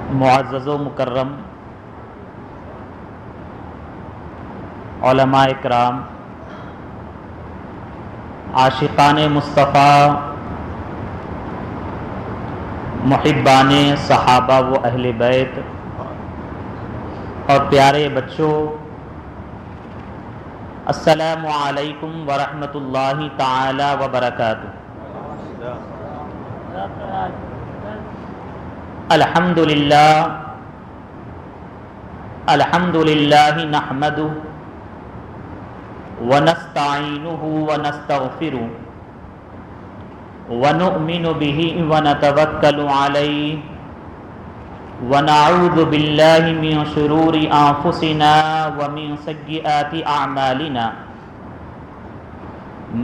معزز و مکرم علماء اکرام، عاشقان مصطفیٰ، محبان صحابہ و اہل بیت اور پیارے بچوں، السلام علیکم ورحمۃ اللہ تعالی وبرکاتہ۔ الحمد للہ نحمدہ ونستعینہ ونستغفرہ ونؤمن بہ ونتوکل علیہ ونعوذ باللہ من شرور انفسنا ومن سیئات اعمالنا،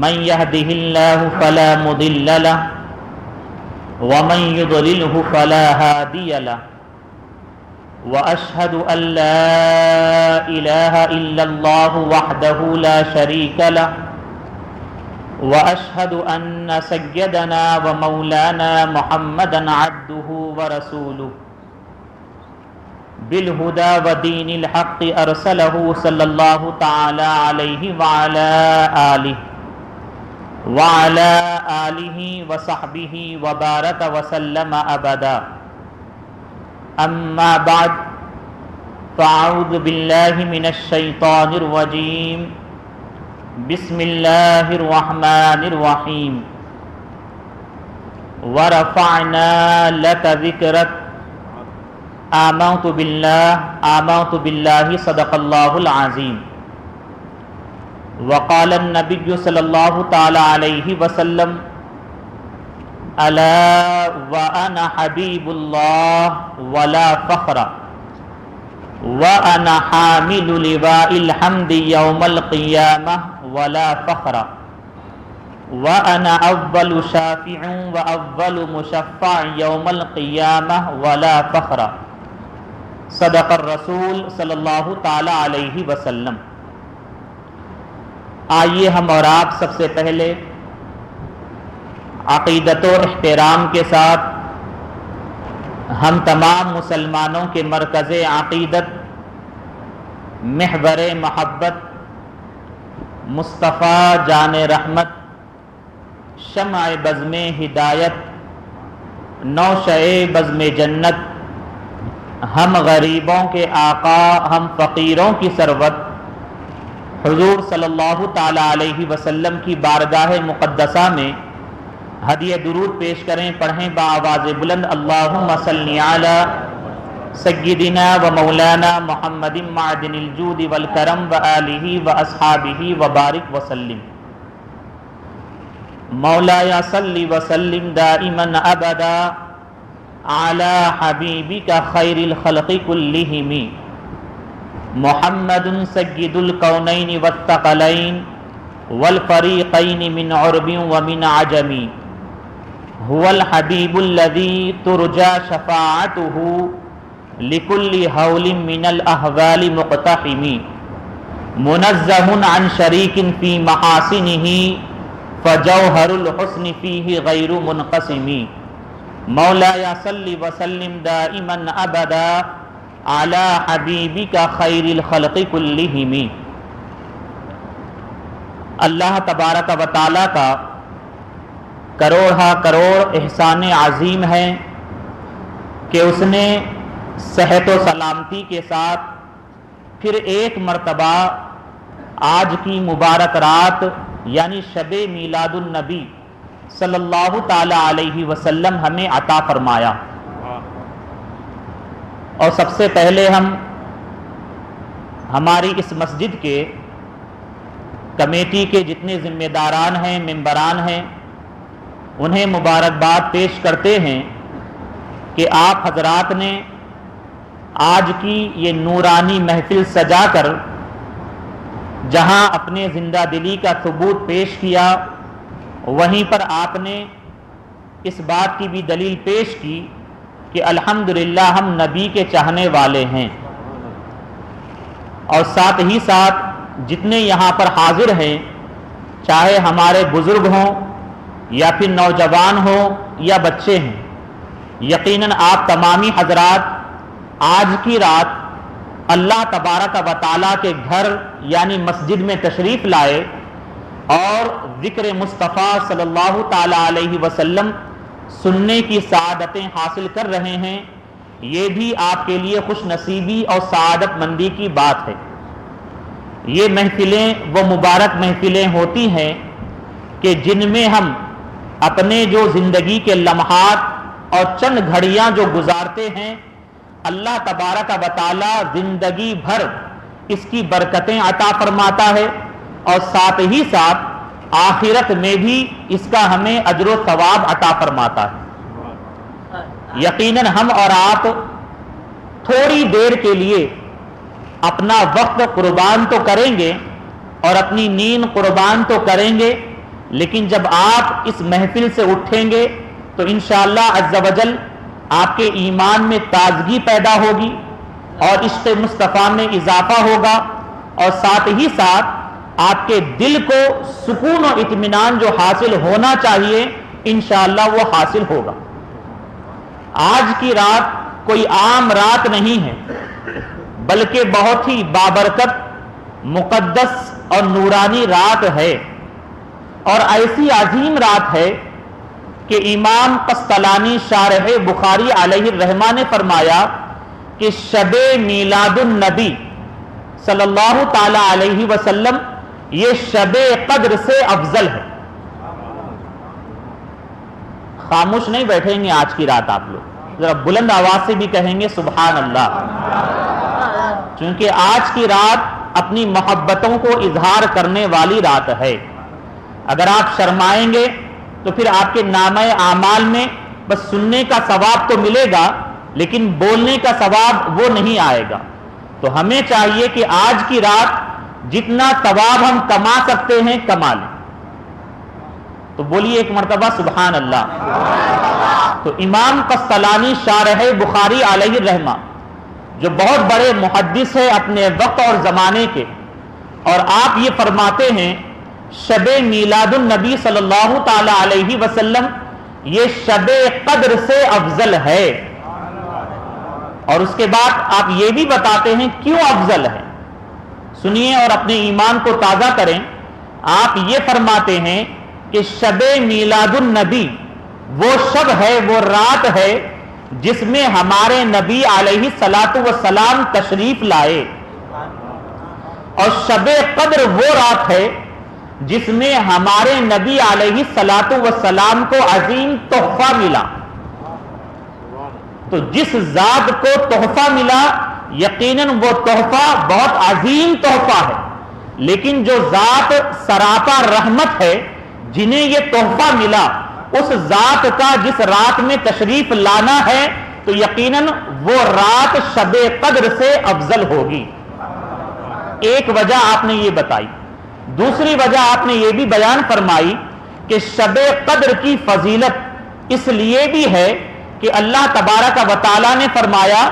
من یہدہ اللہ فلا مضل لہ ومن یضللہ فلا ہادی لہ، واشہد ان لا الہ الا اللہ وحدہ لا شریک لہ، واشہد ان سیدنا ومولانا محمدا عبدہ ورسولہ، بالہدی ودین الحق ارسلہ صلی اللہ تعالی علیہ وعلی آلہ وصحبہ وبارک وسلم ابدا، اما بعد فاعوذ باللہ من الشیطان الرجیم، بسم اللہ الرحمن الرحیم، ورفعنا لک ذکرک، آمنت باللہ صدق اللہ العظیم۔ وقال النبی صلی اللہ تعالی علیہ وسلم، الا وانا حبیب اللہ ولا فخر، وانا حامل لواء الحمد یوم القیامہ ولا فخر، وانا اول شافع واول مشفع یوم القیامہ ولا فخر، صدق الرسول صلی اللہ تعالی علیہ وسلم۔ آئیے ہم اور آپ سب سے پہلے عقیدت و احترام کے ساتھ ہم تمام مسلمانوں کے مرکز عقیدت، محور محبت، مصطفیٰ جان رحمت، شمع بزم ہدایت، نوشہ بزم جنت، ہم غریبوں کے آقا، ہم فقیروں کی سروت، حضور صلی اللہ تعالی علیہ وسلم کی بارگاہ مقدسہ میں ہدیہ درود پیش کریں، پڑھیں بآواز بلند، اللہم صلی علی سیدنا و مولانا محمد معدن الجود والکرم وآلہ واصحابہ وبارک وسلم۔ مولایا صلی وسلم دائما ابدا علی حبیبک خیر الخلق کلہم، محمد سید الکونین والثقلین والفریقین من عرب ومن عجم، هو الحبیب الذی ترجى شفاعته لكل هول من الاحوال مقتحم، منزہ عن شریک فی محاسنہ فجوہر الحسن فیہ غیر منقسم، مولایا صلی وسلم دائما ابدا علی حبیبک خیر الخلق کلہم۔ اللہ تبارک و تعالی کا کروڑا کروڑ احسان عظیم ہے کہ اس نے صحت و سلامتی کے ساتھ پھر ایک مرتبہ آج کی مبارک رات یعنی شب میلاد النبی صلی اللہ تعالی علیہ وسلم ہمیں عطا فرمایا۔ اور سب سے پہلے ہم ہماری اس مسجد کے کمیٹی کے جتنے ذمہ داران ہیں، ممبران ہیں، انہیں مبارکباد پیش کرتے ہیں کہ آپ حضرات نے آج کی یہ نورانی محفل سجا کر جہاں اپنے زندہ دلی کا ثبوت پیش کیا، وہیں پر آپ نے اس بات کی بھی دلیل پیش کی کہ الحمدللہ ہم نبی کے چاہنے والے ہیں۔ اور ساتھ ہی ساتھ جتنے یہاں پر حاضر ہیں، چاہے ہمارے بزرگ ہوں یا پھر نوجوان ہوں یا بچے ہیں، یقیناً آپ تمامی حضرات آج کی رات اللہ تبارک و تعالیٰ کے گھر یعنی مسجد میں تشریف لائے اور ذکر مصطفیٰ صلی اللہ تعالی علیہ وسلم سننے کی سعادتیں حاصل کر رہے ہیں، یہ بھی آپ کے لیے خوش نصیبی اور سعادت مندی کی بات ہے۔ یہ محفلیں وہ مبارک محفلیں ہوتی ہیں کہ جن میں ہم اپنے جو زندگی کے لمحات اور چند گھڑیاں جو گزارتے ہیں، اللہ تبارک و تعالی زندگی بھر اس کی برکتیں عطا فرماتا ہے اور ساتھ ہی ساتھ آخرت میں بھی اس کا ہمیں اجر و ثواب عطا فرماتا ہے۔ یقیناً ہم اور آپ تھوڑی دیر کے لیے اپنا وقت قربان تو کریں گے اور اپنی نیند قربان تو کریں گے، لیکن جب آپ اس محفل سے اٹھیں گے تو انشاءاللہ عز و جل آپ کے ایمان میں تازگی پیدا ہوگی اور عشق مصطفیٰ میں اضافہ ہوگا، اور ساتھ ہی ساتھ آپ کے دل کو سکون و اطمینان جو حاصل ہونا چاہیے انشاءاللہ وہ حاصل ہوگا۔ آج کی رات کوئی عام رات نہیں ہے، بلکہ بہت ہی بابرکت، مقدس اور نورانی رات ہے، اور ایسی عظیم رات ہے کہ امام قسطلانی شارح بخاری علیہ الرحمہ نے فرمایا کہ شب میلاد النبی صلی اللہ تعالی علیہ وسلم یہ شب قدر سے افضل ہے۔ خاموش نہیں بیٹھیں گے آج کی رات، آپ لوگ ذرا بلند آواز سے بھی کہیں گے سبحان اللہ، چونکہ آج کی رات اپنی محبتوں کو اظہار کرنے والی رات ہے۔ اگر آپ شرمائیں گے تو پھر آپ کے نامہ اعمال میں بس سننے کا ثواب تو ملے گا لیکن بولنے کا ثواب وہ نہیں آئے گا۔ تو ہمیں چاہیے کہ آج کی رات جتنا ثواب ہم کما سکتے ہیں کما لیں۔ تو بولیے ایک مرتبہ سبحان اللہ۔ تو امام قسطلانی شارح بخاری علیہ الرحمہ جو بہت بڑے محدث ہے اپنے وقت اور زمانے کے، اور آپ یہ فرماتے ہیں شب میلاد النبی صلی اللہ تعالی علیہ وسلم یہ شب قدر سے افضل ہے، اور اس کے بعد آپ یہ بھی بتاتے ہیں کیوں افضل ہے۔ سنیے اور اپنے ایمان کو تازہ کریں۔ آپ یہ فرماتے ہیں کہ شب میلاد النبی وہ شب ہے، وہ رات ہے جس میں ہمارے نبی علیہ الصلاۃ والسلام تشریف لائے، اور شب قدر وہ رات ہے جس میں ہمارے نبی علیہ الصلاۃ والسلام کو عظیم تحفہ ملا۔ تو جس ذات کو تحفہ ملا یقیناً وہ تحفہ بہت عظیم تحفہ ہے، لیکن جو ذات سراپا رحمت ہے جنہیں یہ تحفہ ملا، اس ذات کا جس رات میں تشریف لانا ہے تو یقیناً وہ رات شب قدر سے افضل ہوگی۔ ایک وجہ آپ نے یہ بتائی۔ دوسری وجہ آپ نے یہ بھی بیان فرمائی کہ شب قدر کی فضیلت اس لیے بھی ہے کہ اللہ تبارک و تعالی نے فرمایا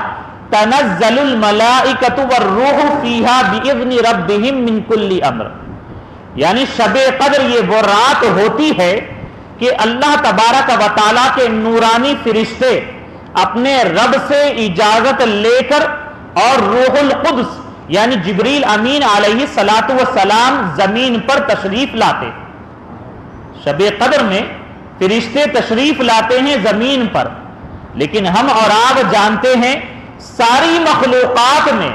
تنزل الملائکۃ والروح فیہا باذن ربہم من کل امر، یعنی شب قدر یہ وہ رات ہوتی ہے کہ اللہ تبارک و تعالی کے نورانی فرشتے اپنے رب سے اجازت لے کر اور روح القدس یعنی جبریل امین علیہ الصلاۃ والسلام زمین پر تشریف لاتے۔ شب قدر میں فرشتے تشریف لاتے ہیں زمین پر، لیکن ہم اور آپ جانتے ہیں ساری مخلوقات میں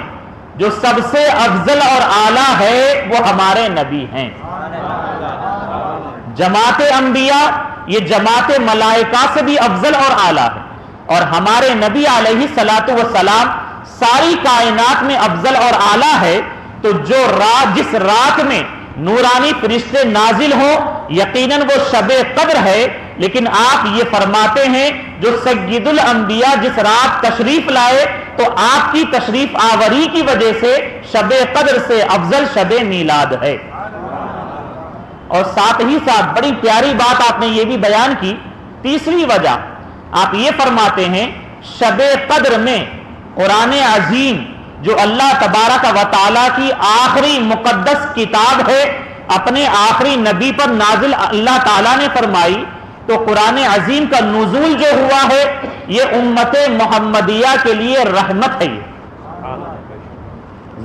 جو سب سے افضل اور اعلیٰ ہے وہ ہمارے نبی ہیں۔ جماعت انبیاء یہ جماعت ملائکہ سے بھی افضل اور اعلیٰ ہے، اور ہمارے نبی علیہ الصلاۃ والسلام ساری کائنات میں افضل اور اعلیٰ ہے۔ تو جو رات جس رات میں نورانی فرشتے نازل ہو یقیناً وہ شب قدر ہے، لیکن آپ یہ فرماتے ہیں جو سید الانبیاء جس رات تشریف لائے تو آپ کی تشریف آوری کی وجہ سے شب قدر سے افضل شب میلاد ہے۔ اور ساتھ ہی ساتھ بڑی پیاری بات آپ نے یہ بھی بیان کی، تیسری وجہ آپ یہ فرماتے ہیں شب قدر میں قرآن عظیم جو اللہ تبارک و تعالیٰ کی آخری مقدس کتاب ہے اپنے آخری نبی پر نازل اللہ تعالیٰ نے فرمائی تو قرآن عظیم کا نزول جو ہوا ہے یہ امت محمدیہ کے لیے رحمت ہے.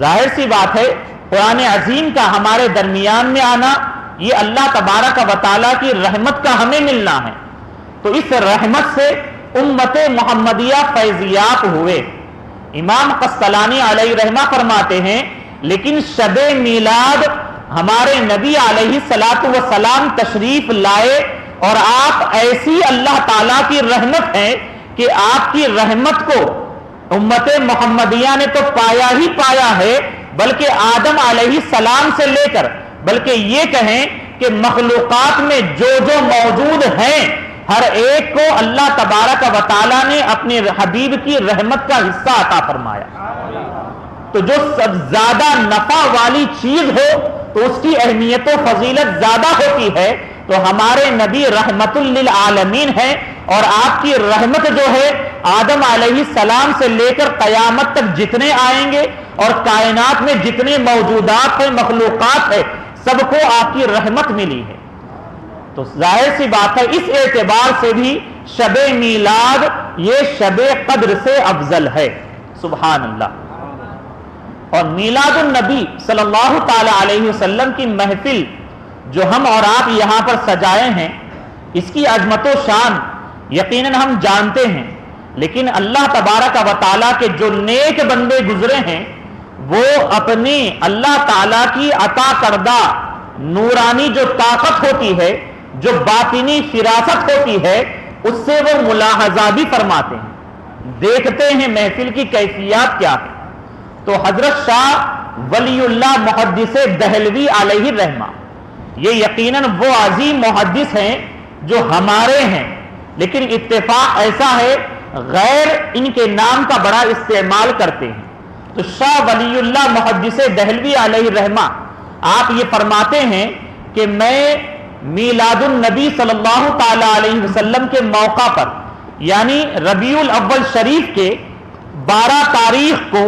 ظاہر سی بات ہے قرآن عظیم کا ہمارے درمیان میں آنا یہ اللہ تبارک و تعالیٰ کی رحمت کا ہمیں ملنا ہے. تو اس رحمت سے امت محمدیہ فیضیاب ہوئے. امام قسطلانی علیہ رحمہ فرماتے ہیں لیکن شب میلاد ہمارے نبی علیہ الصلاۃ والسلام تشریف لائے اور آپ ایسی اللہ تعالیٰ کی رحمت ہیں کہ آپ کی رحمت کو امت محمدیہ نے تو پایا ہی پایا ہے، بلکہ آدم علیہ السلام سے لے کر بلکہ یہ کہیں کہ مخلوقات میں جو جو موجود ہیں ہر ایک کو اللہ تبارک و تعالیٰ نے اپنے حبیب کی رحمت کا حصہ عطا فرمایا. تو جو سب زیادہ نفع والی چیز ہو تو اس کی اہمیت و فضیلت زیادہ ہوتی ہے. تو ہمارے نبی رحمت للعالمین ہیں اور آپ کی رحمت جو ہے آدم علیہ السلام سے لے کر قیامت تک جتنے آئیں گے اور کائنات میں جتنے موجودات ہیں مخلوقات ہیں سب کو آپ کی رحمت ملی ہے. تو ظاہر سی بات ہے اس اعتبار سے بھی شب میلاد یہ شب قدر سے افضل ہے. سبحان اللہ. اور میلاد النبی صلی اللہ تعالی علیہ وسلم کی محفل جو ہم اور آپ یہاں پر سجائے ہیں اس کی عظمت و شان یقیناً ہم جانتے ہیں، لیکن اللہ تبارک و تعالیٰ کے جو نیک بندے گزرے ہیں وہ اپنی اللہ تعالیٰ کی عطا کردہ نورانی جو طاقت ہوتی ہے، جو باطنی فراست ہوتی ہے، اس سے وہ ملاحظہ بھی فرماتے ہیں، دیکھتے ہیں محفل کی کیفیات کیا ہے. تو حضرت شاہ ولی اللہ محدث دہلوی علیہ رحمہ یہ یقیناً وہ عظیم محدث ہیں جو ہمارے ہیں، لیکن اتفاق ایسا ہے غیر ان کے نام کا بڑا استعمال کرتے ہیں. تو شاہ ولی اللہ محدث دہلوی علیہ رحمہ آپ یہ فرماتے ہیں کہ میں میلاد النبی صلی اللہ تعالی علیہ وسلم کے موقع پر یعنی ربیع الاول شریف کے 12 تاریخ کو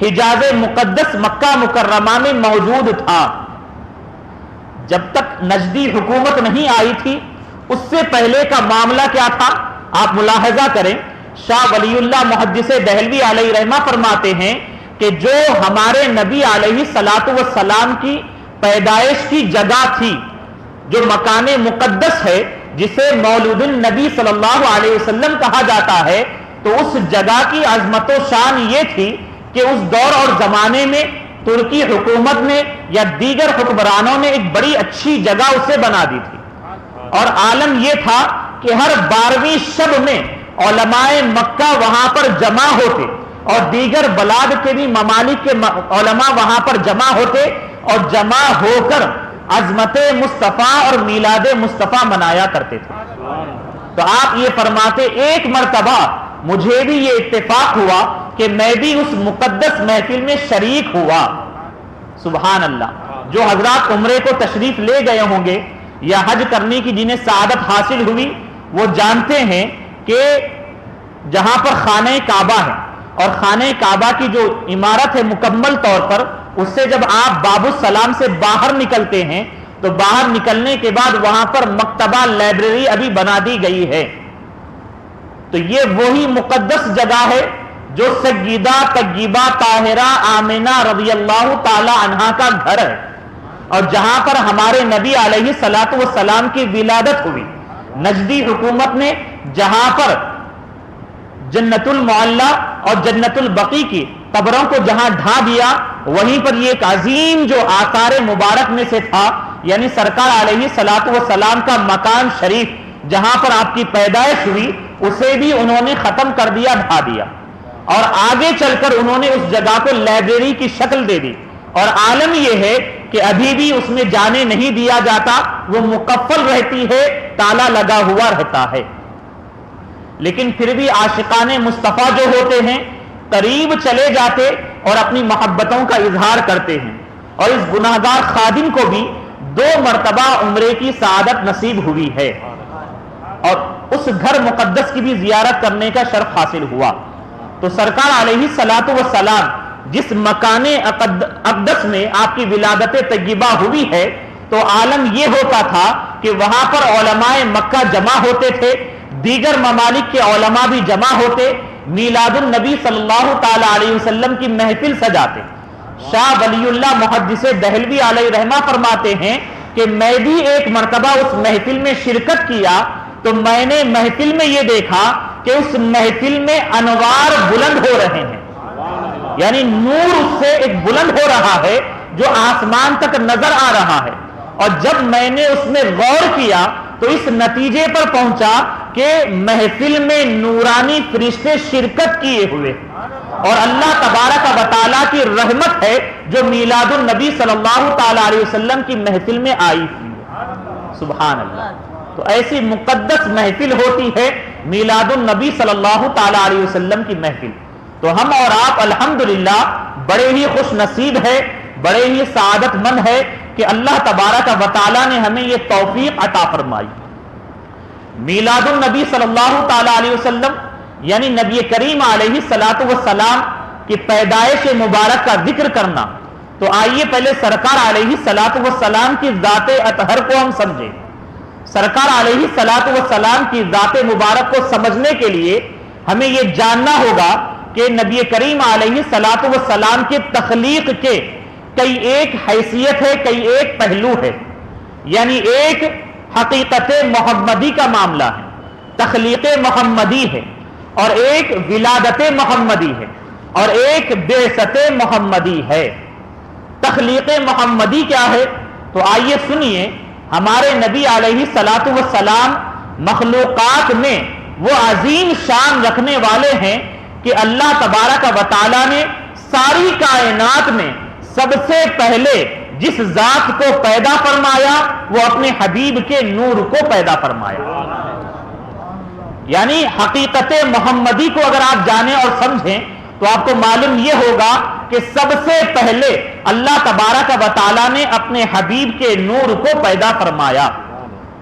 حجاز مقدس مکہ مکرمہ میں موجود تھا. جب تک نجدی حکومت نہیں آئی تھی اس سے پہلے کا معاملہ کیا تھا آپ ملاحظہ کریں. شاہ ولی اللہ محدث دہلوی علیہ رحمہ فرماتے ہیں کہ جو ہمارے نبی علیہ الصلاۃ والسلام کی پیدائش کی جگہ تھی، جو مکان مقدس ہے جسے مولود النبی صلی اللہ علیہ وسلم کہا جاتا ہے، تو اس جگہ کی عظمت و شان یہ تھی کہ اس دور اور زمانے میں ترکی حکومت نے یا دیگر حکمرانوں نے ایک بڑی اچھی جگہ اسے بنا دی تھی. اور عالم یہ تھا کہ ہر 12ویں شب میں علماء مکہ وہاں پر جمع ہوتے اور دیگر بلاد کے بھی ممالک کے علماء وہاں پر جمع ہوتے اور جمع ہو کر عظمت مصطفیٰ اور میلاد مصطفیٰ منایا کرتے تھے. تو آپ یہ فرماتے ایک مرتبہ مجھے بھی یہ اتفاق ہوا کہ میں بھی اس مقدس محفل میں شریک ہوا. سبحان اللہ. جو حضرات عمرے کو تشریف لے گئے ہوں گے یا حج کرنے کی جنہیں سعادت حاصل ہوئی وہ جانتے ہیں کہ جہاں پر خانہ کعبہ ہے اور خانہ کعبہ کی جو عمارت ہے مکمل طور پر اس سے جب آپ باب السلام سے باہر نکلتے ہیں تو باہر نکلنے کے بعد وہاں پر مکتبہ لائبریری ابھی بنا دی گئی ہے. تو یہ وہی مقدس جگہ ہے جو سیدہ طیبہ طاہرہ آمنہ رضی اللہ تعالی عنہا کا گھر ہے اور جہاں پر ہمارے نبی علیہ الصلاۃ والسلام کی ولادت ہوئی. نجدی حکومت نے جہاں پر جنت المعلی اور جنت البقیع کی قبروں کو جہاں ڈھا دیا وہیں پر یہ ایک عظیم جو آثار مبارک میں سے تھا یعنی سرکار علیہ الصلاۃ والسلام کا مکان شریف جہاں پر آپ کی پیدائش ہوئی اسے بھی انہوں نے ختم کر دیا، ڈھا دیا اور آگے چل کر انہوں نے اس جگہ کو لائبریری کی شکل دے دی. اور عالم یہ ہے کہ ابھی بھی اس میں جانے نہیں دیا جاتا، وہ مقفل رہتی ہے، تالا لگا ہوا رہتا ہے. لیکن پھر بھی عاشقان مصطفیٰ جو ہوتے ہیں قریب چلے جاتے اور اپنی محبتوں کا اظہار کرتے ہیں. اور اس گناہگار خادم کو بھی 2 مرتبہ عمرے کی سعادت نصیب ہوئی ہے اور اس گھر مقدس کی بھی زیارت کرنے کا شرف حاصل ہوا. تو سرکار علیہ الصلاۃ والسلام جس مکان اقدس میں آپ کی ولادت طیبہ ہوئی ہے تو عالم یہ ہوتا تھا کہ وہاں پر علماء مکہ جمع ہوتے تھے، دیگر ممالک کے علماء بھی جمع ہوتے، میلاد النبی صلی اللہ تعالی علیہ وسلم کی محفل سجاتے۔ شاہ ولی اللہ محدث دہلوی علیہ رحمہ فرماتے ہیں کہ میں بھی ایک مرتبہ اس محفل میں شرکت کیا تو میں نے محفل میں یہ دیکھا کہ اس محفل میں انوار بلند ہو رہے ہیں، یعنی نور اس سے ایک بلند ہو رہا ہے جو آسمان تک نظر آ رہا ہے۔ اور جب میں نے اس میں غور کیا تو اس نتیجے پر پہنچا کہ محفل میں نورانی فرشتے شرکت کیے ہوئے اور اللہ تبارک و تعالیٰ کی رحمت ہے جو میلاد النبی صلی اللہ تعالی علیہ وسلم کی محفل میں آئی تھی۔ سبحان اللہ۔ تو ایسی مقدس محفل ہوتی ہے میلاد النبی صلی اللہ تعالی علیہ وسلم کی محفل۔ تو ہم اور آپ الحمدللہ بڑے ہی خوش نصیب ہے، بڑے ہی سعادت مند ہے کہ اللہ تبارک و تعالیٰ نے ہمیں یہ توفیق عطا فرمائی۔ میلاد النبی صلی اللہ تعالی علیہ وسلم یعنی نبی کریم علیہ الصلوۃ والسلام کی پیدائش مبارک کا ذکر کرنا، تو آئیے پہلے سرکار علیہ الصلوۃ والسلام کی ذات اطہر کو ہم سمجھیں۔ سرکار علیہ الصلوۃ والسلام کی ذات مبارک کو سمجھنے کے لیے ہمیں یہ جاننا ہوگا کہ نبی کریم علیہ الصلوۃ والسلام کے تخلیق کے کئی ایک حیثیت ہے، کئی ایک پہلو ہے، یعنی ایک حقیقت محمدی کا معاملہ ہے، تخلیق محمدی ہے، اور ایک ولادت محمدی ہے، اور ایک بعثت محمدی ہے۔ تخلیق محمدی کیا ہے؟ تو آئیے سنیے، ہمارے نبی علیہ الصلوۃ والسلام مخلوقات میں وہ عظیم شان رکھنے والے ہیں کہ اللہ تبارک و تعالیٰ نے ساری کائنات میں سب سے پہلے جس ذات کو پیدا فرمایا وہ اپنے حبیب کے نور کو پیدا فرمایا۔ یعنی حقیقت محمدی کو اگر آپ جانیں اور سمجھیں تو آپ کو معلوم یہ ہوگا کہ سب سے پہلے اللہ تبارک و تعالیٰ نے اپنے حبیب کے نور کو پیدا فرمایا،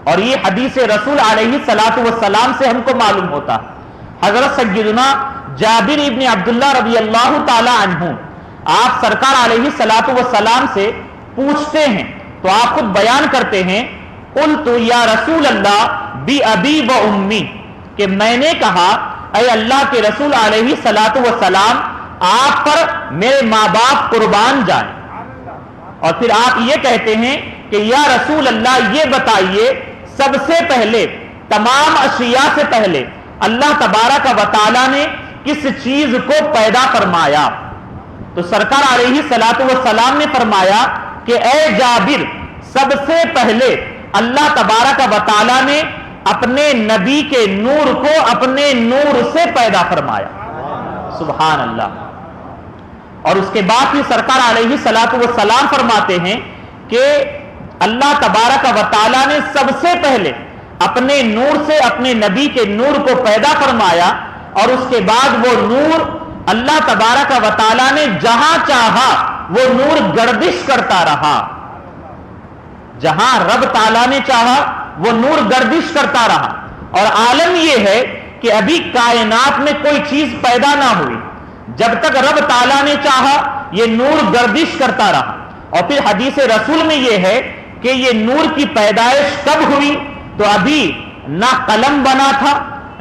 اور یہ حدیث رسول علیہ الصلوۃ والسلام سے ہم کو معلوم ہوتا۔ حضرت سیدنا جابر ابن عبداللہ رضی اللہ تعالی عنہ آپ سرکار علیہ الصلوۃ والسلام سے پوچھتے ہیں تو آپ خود بیان کرتے ہیں، قلت یا رسول اللہ بأبی و امی، کہ میں نے کہا اے اللہ کے رسول علیہ الصلوۃ والسلام آپ پر میرے ماں باپ قربان جائیں۔ اور پھر آپ یہ کہتے ہیں کہ یا رسول اللہ یہ بتائیے سب سے پہلے تمام اشیاء سے پہلے اللہ تبارک و تعالیٰ نے کس چیز کو پیدا فرمایا؟ تو سرکار علیہ الصلوۃ والسلام نے فرمایا کہ اے جابر سب سے پہلے اللہ تبارک و تعالیٰ نے اپنے نبی کے نور کو اپنے نور سے پیدا فرمایا۔ سبحان اللہ۔ اور اس کے بعد پھر سرکار علیہ الصلوۃ والسلام فرماتے ہیں کہ اللہ تبارک و تعالیٰ نے سب سے پہلے اپنے نور سے اپنے نبی کے نور کو پیدا فرمایا، اور اس کے بعد وہ نور اللہ تبارک و تعالیٰ نے جہاں چاہا وہ نور گردش کرتا رہا، جہاں رب تعالیٰ نے چاہا وہ نور گردش کرتا رہا۔ اور عالم یہ ہے کہ ابھی کائنات میں کوئی چیز پیدا نہ ہوئی، جب تک رب تعالیٰ نے چاہا یہ نور گردش کرتا رہا۔ اور پھر حدیث رسول میں یہ ہے کہ یہ نور کی پیدائش کب ہوئی؟ تو ابھی نہ قلم بنا تھا،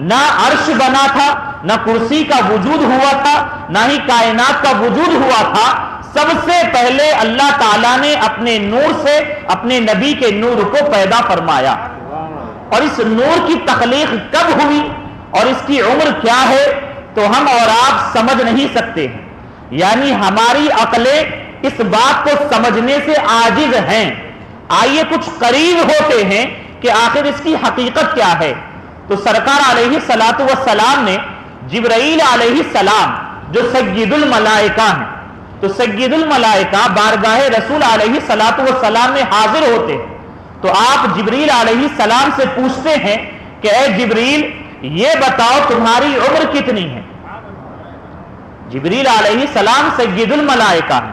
نہ عرش بنا تھا، نہ کرسی کا وجود ہوا تھا، نہ ہی کائنات کا وجود ہوا تھا۔ سب سے پہلے اللہ تعالیٰ نے اپنے نور سے اپنے نبی کے نور کو پیدا فرمایا۔ اور اس نور کی تخلیق کب ہوئی اور اس کی عمر کیا ہے تو ہم اور آپ سمجھ نہیں سکتے ہیں، یعنی ہماری عقلیں اس بات کو سمجھنے سے عاجز ہیں۔ آئیے کچھ قریب ہوتے ہیں کہ آخر اس کی حقیقت کیا ہے۔ تو سرکار علیہ الصلوۃ والسلام نے جبرائیل علیہ السلام جو سید الملائکہ ہیں، تو سید الملائکہ بارگاہ رسول علیہ الصلوۃ والسلام میں حاضر ہوتے ہیں، تو آپ جبریل علیہ السلام سے پوچھتے ہیں کہ اے جبریل یہ بتاؤ تمہاری عمر کتنی ہے؟ جبریل علیہ السلام سید الملائکہ ہیں،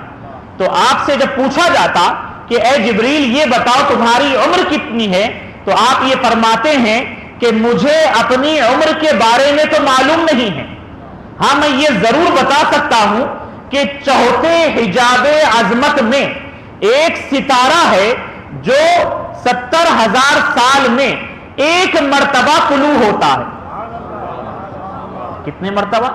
تو آپ سے جب پوچھا جاتا کہ اے جبریل یہ بتاؤ تمہاری عمر کتنی ہے، تو آپ یہ فرماتے ہیں کہ مجھے اپنی عمر کے بارے میں تو معلوم نہیں ہے، ہاں میں یہ ضرور بتا سکتا ہوں کہ چوتھے حجاب عظمت میں ایک ستارہ ہے جو 70,000 سال میں ایک مرتبہ طلوع ہوتا ہے. کتنے مرتبہ؟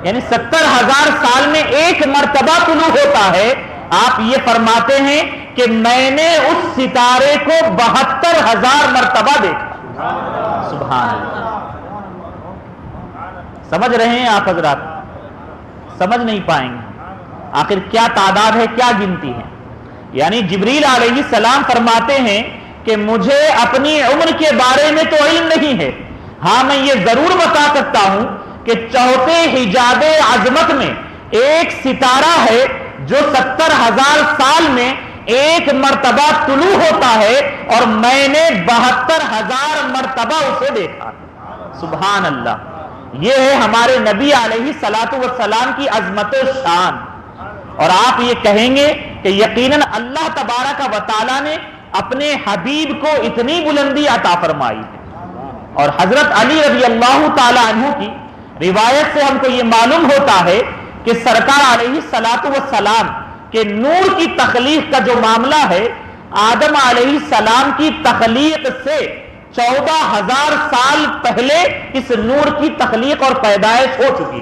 یعنی 70,000 سال میں ایک مرتبہ طلوع ہوتا ہے. آپ یہ فرماتے ہیں کہ میں نے اس ستارے کو 72,000 مرتبہ دیکھا. سبحان اللہ. سمجھ رہے ہیں آپ حضرات؟ سمجھ نہیں پائیں گے آخر کیا تعداد ہے، کیا گنتی ہے. یعنی جبریل علیہ السلام فرماتے ہیں کہ مجھے اپنی عمر کے بارے میں تو علم نہیں ہے، ہاں میں یہ ضرور بتا سکتا ہوں کہ چوتھے حجاب عظمت میں ایک ستارہ ہے جو 70,000 سال میں ایک مرتبہ طلوع ہوتا ہے اور میں نے 72,000 مرتبہ اسے دیکھا. سبحان اللہ. یہ ہے ہمارے نبی علیہ الصلوۃ والسلام کی عظمت و شان. اور آپ یہ کہیں گے کہ یقیناً اللہ تبارک و تعالیٰ نے اپنے حبیب کو اتنی بلندی عطا فرمائی ہے. اور حضرت علی رضی اللہ تعالی عنہ کی روایت سے ہم کو یہ معلوم ہوتا ہے کہ سرکار علیہ الصلوۃ والسلام کہ نور کی تخلیق کا جو معاملہ ہے، آدم علیہ السلام کی تخلیق سے 14,000 سال پہلے اس نور کی تخلیق اور پیدائش ہو چکی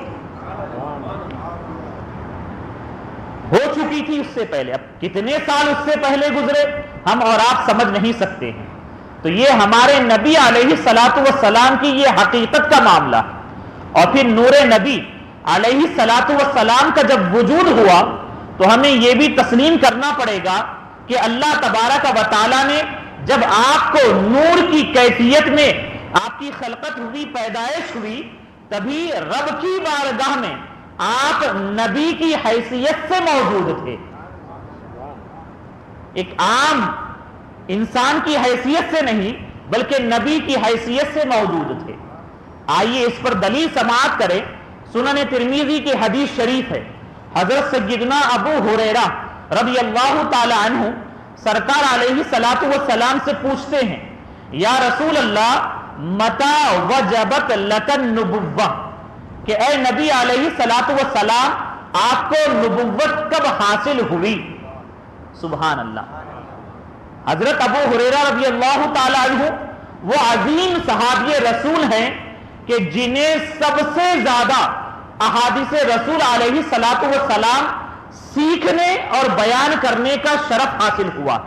تھی اس سے پہلے. اب کتنے سال اس سے پہلے گزرے ہم اور آپ سمجھ نہیں سکتے ہیں. تو یہ ہمارے نبی علیہ الصلوۃ والسلام کی یہ حقیقت کا معاملہ ہے. اور پھر نور نبی علیہ الصلوۃ والسلام کا جب وجود ہوا تو ہمیں یہ بھی تسلیم کرنا پڑے گا کہ اللہ تبارک و تعالیٰ نے جب آپ کو نور کی کیفیت میں آپ کی خلقت ہوئی، پیدائش ہوئی، تبھی رب کی بارگاہ میں آپ نبی کی حیثیت سے موجود تھے. ایک عام انسان کی حیثیت سے نہیں بلکہ نبی کی حیثیت سے موجود تھے. آئیے اس پر دلیل سماعت کریں. سنن ترمذی کی حدیث شریف ہے. حضرت سیدنا ابو ہریرہ رضی اللہ تعالی عنہ سرکار علیہ الصلوۃ والسلام سے پوچھتے ہیں، یا رسول اللہ متی وجبت لک النبوہ، کہ اے نبی علیہ الصلوۃ والسلام آپ کو نبوت کب حاصل ہوئی؟ سبحان اللہ. حضرت ابو ہریرہ رضی اللہ تعالی عنہ وہ عظیم صحابی رسول ہیں کہ جنہیں سب سے زیادہ احادیث رسول علیہ الصلوۃ والسلام سیکھنے اور بیان کرنے کا شرف حاصل ہوا.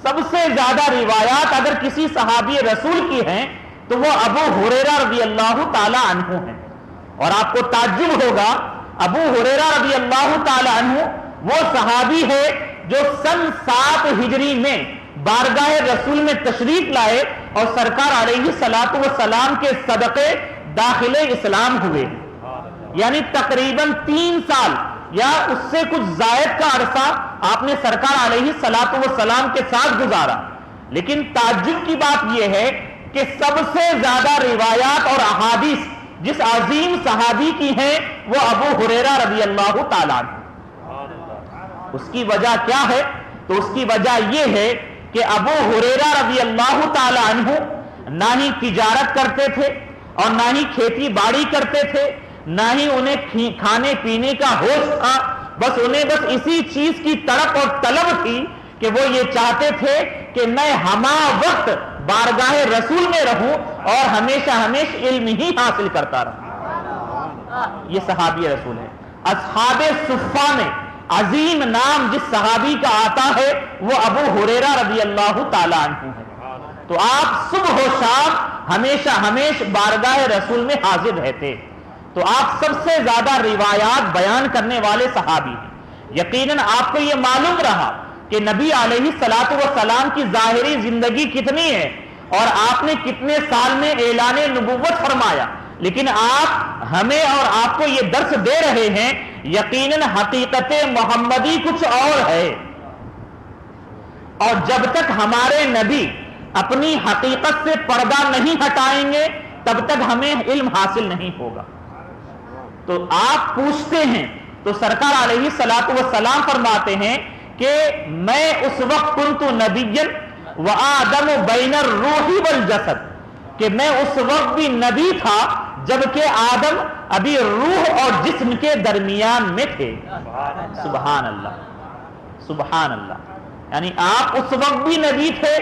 سب سے زیادہ روایات اگر کسی صحابی رسول کی ہیں تو وہ ابو ہریرہ رضی اللہ تعالی عنہ ہیں. اور آپ کو تعجب ہوگا، ابو ہریرہ رضی اللہ تعالی عنہ وہ صحابی ہے جو سن 7 ہجری میں بارگاہ رسول میں تشریف لائے اور سرکار علیہ الصلوۃ والسلام کے صدقے داخل اسلام ہوئے. یعنی تقریباً 3 سال یا اس سے کچھ زائد کا عرصہ آپ نے سرکار علیہ الصلوۃ والسلام کے ساتھ گزارا. لیکن تعجب کی بات یہ ہے کہ سب سے زیادہ روایات اور احادیث جس عظیم صحابی کی ہیں وہ ابو ہریرہ رضی اللہ تعالیٰ عنہ. اس کی وجہ کیا ہے؟ تو اس کی وجہ یہ ہے کہ ابو ہریرہ رضی اللہ تعالیٰ عنہ نہ ہی تجارت کرتے تھے اور نہ ہی کھیتی باڑی کرتے تھے، نہ ہی انہیں کھانے پینے کا ہوش تھا. بس انہیں بس اسی چیز کی تڑپ اور طلب تھی کہ وہ یہ چاہتے تھے کہ میں ہما وقت بارگاہ رسول میں رہوں اور ہمیشہ علم ہی حاصل کرتا رہوں. یہ صحابی رسول ہے. اصحاب صفہ میں عظیم نام جس صحابی کا آتا ہے وہ ابو ہریرہ رضی اللہ تعالی عنہ ہے. تو آپ صبح و شام ہمیشہ بارگاہ رسول میں حاضر رہتے. تو آپ سب سے زیادہ روایات بیان کرنے والے صحابی ہیں. یقیناً آپ کو یہ معلوم رہا کہ نبی علیہ الصلوۃ والسلام کی ظاہری زندگی کتنی ہے اور آپ نے کتنے سال میں اعلان نبوت فرمایا. لیکن آپ ہمیں اور آپ کو یہ درس دے رہے ہیں یقیناً حقیقت محمدی کچھ اور ہے. اور جب تک ہمارے نبی اپنی حقیقت سے پردہ نہیں ہٹائیں گے تب تک ہمیں علم حاصل نہیں ہوگا. تو آپ پوچھتے ہیں تو سرکار علیہ الصلوۃ والسلام فرماتے ہیں کہ میں اس وقت کنت نبیا وآدم بین الروح والجسد، کہ میں اس وقت بھی نبی تھا جبکہ آدم ابھی روح اور جسم کے درمیان میں تھے. سبحان اللہ، سبحان اللہ. یعنی آپ اس وقت بھی نبی تھے،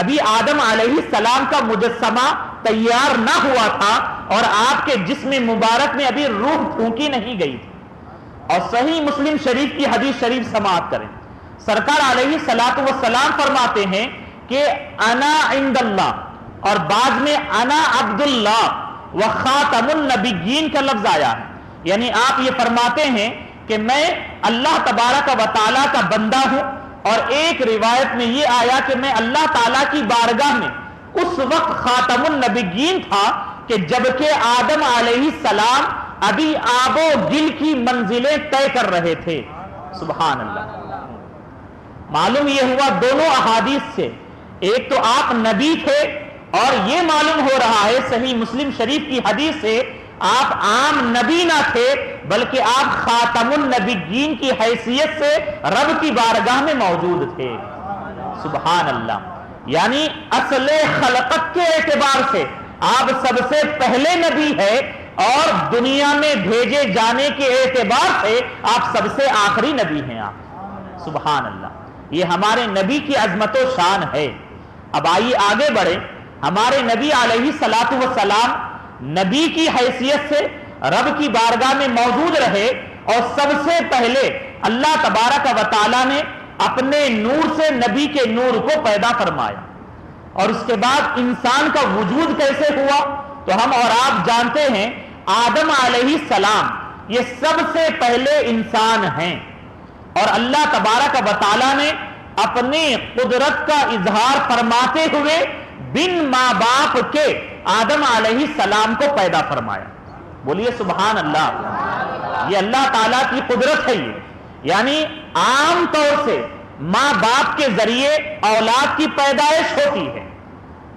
ابھی آدم علیہ السلام کا مجسمہ تیار نہ ہوا تھا اور آپ کے جسم مبارک میں ابھی روح پھونکی نہیں گئی تھی۔ اور صحیح مسلم شریف کی حدیث شریف سماعت کریں، سرکار علیہ الصلوۃ والسلام فرماتے ہیں کہ انا عند اللہ، اور بعد میں انا عبد اللہ و خاتم النبیین کا لفظ آیا ہے، یعنی آپ یہ فرماتے ہیں کہ میں اللہ تبارک و تعالیٰ کا بندہ ہوں، اور ایک روایت میں یہ آیا کہ میں اللہ تعالیٰ کی بارگاہ میں اس وقت خاتم النبیین تھا کہ جبکہ آدم علیہ السلام ابھی آب و گل کی منزلیں طے کر رہے تھے۔ سبحان اللہ۔ معلوم یہ ہوا دونوں احادیث سے، ایک تو آپ نبی تھے، اور یہ معلوم ہو رہا ہے صحیح مسلم شریف کی حدیث سے آپ عام نبی نہ تھے بلکہ آپ خاتم النبیین کی حیثیت سے رب کی بارگاہ میں موجود تھے۔ سبحان اللہ۔ یعنی اصل خلقت کے اعتبار سے آپ سب سے پہلے نبی ہے، اور دنیا میں بھیجے جانے کے اعتبار سے آپ سب سے آخری نبی ہیں آپ۔ سبحان اللہ۔ یہ ہمارے نبی کی عظمت و شان ہے۔ اب آئیے آگے بڑھیں۔ ہمارے نبی علیہ الصلوۃ والسلام نبی کی حیثیت سے رب کی بارگاہ میں موجود رہے، اور سب سے پہلے اللہ تبارک و تعالیٰ نے اپنے نور سے نبی کے نور کو پیدا فرمایا، اور اس کے بعد انسان کا وجود کیسے ہوا تو ہم اور آپ جانتے ہیں۔ آدم علیہ السلام یہ سب سے پہلے انسان ہیں، اور اللہ تبارک و تعالیٰ نے اپنی قدرت کا اظہار فرماتے ہوئے بن ماں باپ کے آدم علیہ السلام کو پیدا فرمایا۔ بولیے سبحان اللہ۔ یہ اللہ تعالیٰ کی قدرت ہے۔ یہ یعنی عام طور سے ماں باپ کے ذریعے اولاد کی پیدائش ہوتی ہے،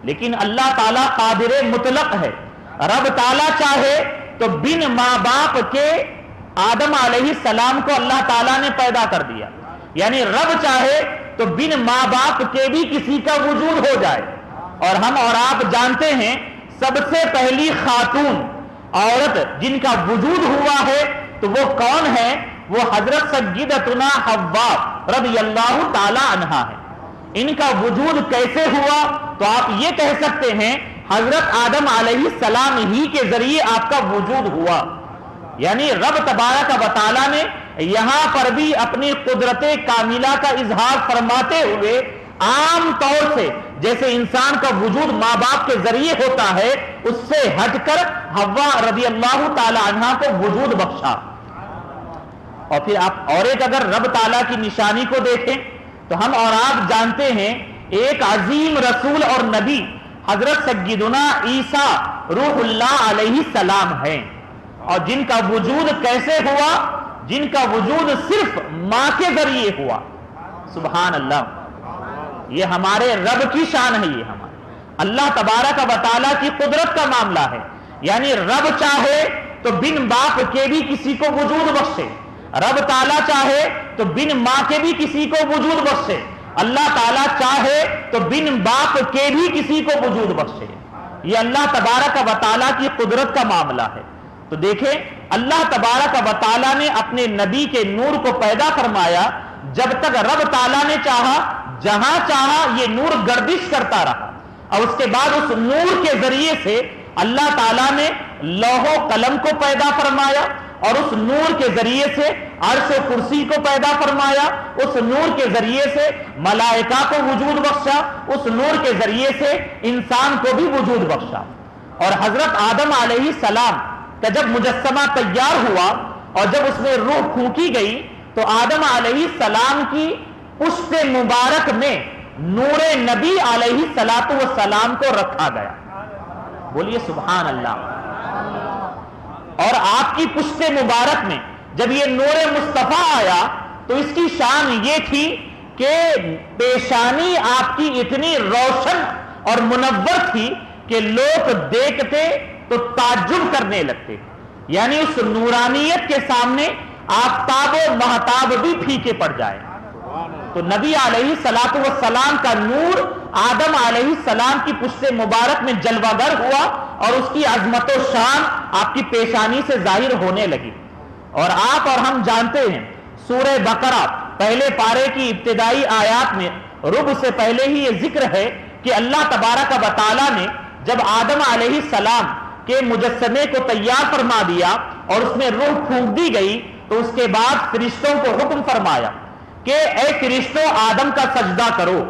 لیکن اللہ تعالیٰ قادر مطلق ہے۔ رب تعالیٰ چاہے تو بن ماں باپ کے آدم علیہ السلام کو اللہ تعالیٰ نے پیدا کر دیا، یعنی رب چاہے تو بن ماں باپ کے بھی کسی کا وجود ہو جائے۔ اور ہم اور آپ جانتے ہیں سب سے پہلی خاتون عورت جن کا وجود ہوا ہے تو وہ کون ہے؟ وہ حضرت سیدتنا حوا رضی اللہ تعالی عنہا ہے۔ ان کا وجود کیسے ہوا تو آپ یہ کہہ سکتے ہیں حضرت آدم علیہ السلام ہی کے ذریعے آپ کا وجود ہوا۔ یعنی رب تبارک و تعالیٰ نے یہاں پر بھی اپنی قدرت کاملہ کا اظہار فرماتے ہوئے عام طور سے جیسے انسان کا وجود ماں باپ کے ذریعے ہوتا ہے اس سے ہٹ کر حوا رضی اللہ تعالی عنہا کو وجود بخشا۔ اور پھر آپ اور ایک اگر رب تعالیٰ کی نشانی کو دیکھیں تو ہم اور آپ جانتے ہیں ایک عظیم رسول اور نبی حضرت سیدنا عیسیٰ روح اللہ علیہ السلام ہیں، اور جن کا وجود کیسے ہوا؟ جن کا وجود صرف ماں کے ذریعے ہوا۔ سبحان اللہ۔ یہ ہمارے رب کی شان ہے، یہ ہمارے اللہ تبارک و تعالیٰ کی قدرت کا معاملہ ہے۔ یعنی رب چاہے تو بن باپ کے بھی کسی کو وجود بخشے، رب تعالیٰ چاہے تو بن ماں کے بھی کسی کو وجود بخشے، اللہ تعالیٰ چاہے تو بن باپ کے بھی کسی کو وجود بخشے۔ یہ اللہ تبارک و تعالیٰ کی قدرت کا معاملہ ہے۔ تو دیکھیں اللہ تبارک و تعالیٰ نے اپنے نبی کے نور کو پیدا فرمایا، جب تک رب تعالیٰ نے چاہا جہاں چاہا یہ نور گردش کرتا رہا، اور اس کے بعد اس نور کے ذریعے سے اللہ تعالیٰ نے لوح و قلم کو پیدا فرمایا، اور اس نور کے ذریعے سے عرش و کرسی کو پیدا فرمایا، اس نور کے ذریعے سے ملائکہ کو وجود بخشا، اس نور کے ذریعے سے انسان کو بھی وجود بخشا۔ اور حضرت آدم علیہ السلام کا جب مجسمہ تیار ہوا اور جب اس میں روح پھونکی گئی تو آدم علیہ السلام کی پشت مبارک میں نور نبی علیہ السلام کو رکھا گیا۔ بولیے سبحان اللہ۔ اور آپ کی پشت مبارک میں جب یہ نور مصطفیٰ آیا تو اس کی شان یہ تھی کہ پیشانی آپ کی اتنی روشن اور منور تھی کہ لوگ دیکھتے تو تعجب کرنے لگتے، یعنی اس نورانیت کے سامنے آفتاب و مہتاب بھی پھیکے پڑ جائے۔ تو نبی علیہ السلام کا نور آدم علیہ السلام کی پشت مبارک میں جلوہ گر ہوا، اور اس کی عظمت و شان آپ کی پیشانی سے ظاہر ہونے لگی۔ اور آپ اور ہم جانتے ہیں سورہ بقرہ پہلے پارے کی ابتدائی آیات میں ربع سے پہلے ہی یہ ذکر ہے کہ اللہ تبارک و تعالیٰ نے جب آدم علیہ السلام کے مجسمے کو تیار فرما دیا اور اس میں روح پھونک دی گئی تو اس کے بعد فرشتوں کو حکم فرمایا کہ اے فرشتوں آدم کا سجدہ کرو،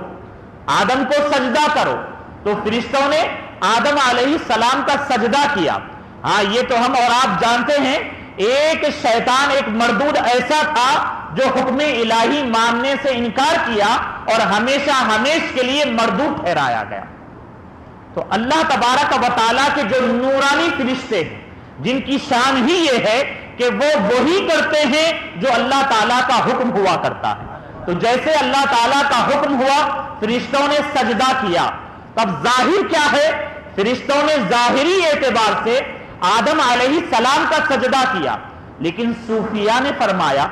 آدم کو سجدہ کرو۔ تو فرشتوں نے آدم علیہ السلام کا سجدہ کیا۔ ہاں یہ تو ہم اور آپ جانتے ہیں، ایک شیطان، ایک مردود ایسا تھا جو حکم الہی ماننے سے انکار کیا اور ہمیشہ ہمیش کے لیے مردود ٹھہرایا گیا۔ تو اللہ تبارک و تعالیٰ کے جو نورانی فرشتے ہیں جن کی شان ہی یہ ہے کہ وہ وہی کرتے ہیں جو اللہ تعالیٰ کا حکم ہوا کرتا ہے۔ تو جیسے اللہ تعالیٰ کا حکم ہوا فرشتوں نے سجدہ کیا، تب ظاہر کیا ہے؟ فرشتوں نے ظاہری اعتبار سے آدم علیہ السلام کا سجدہ کیا، لیکن صوفیاء نے فرمایا،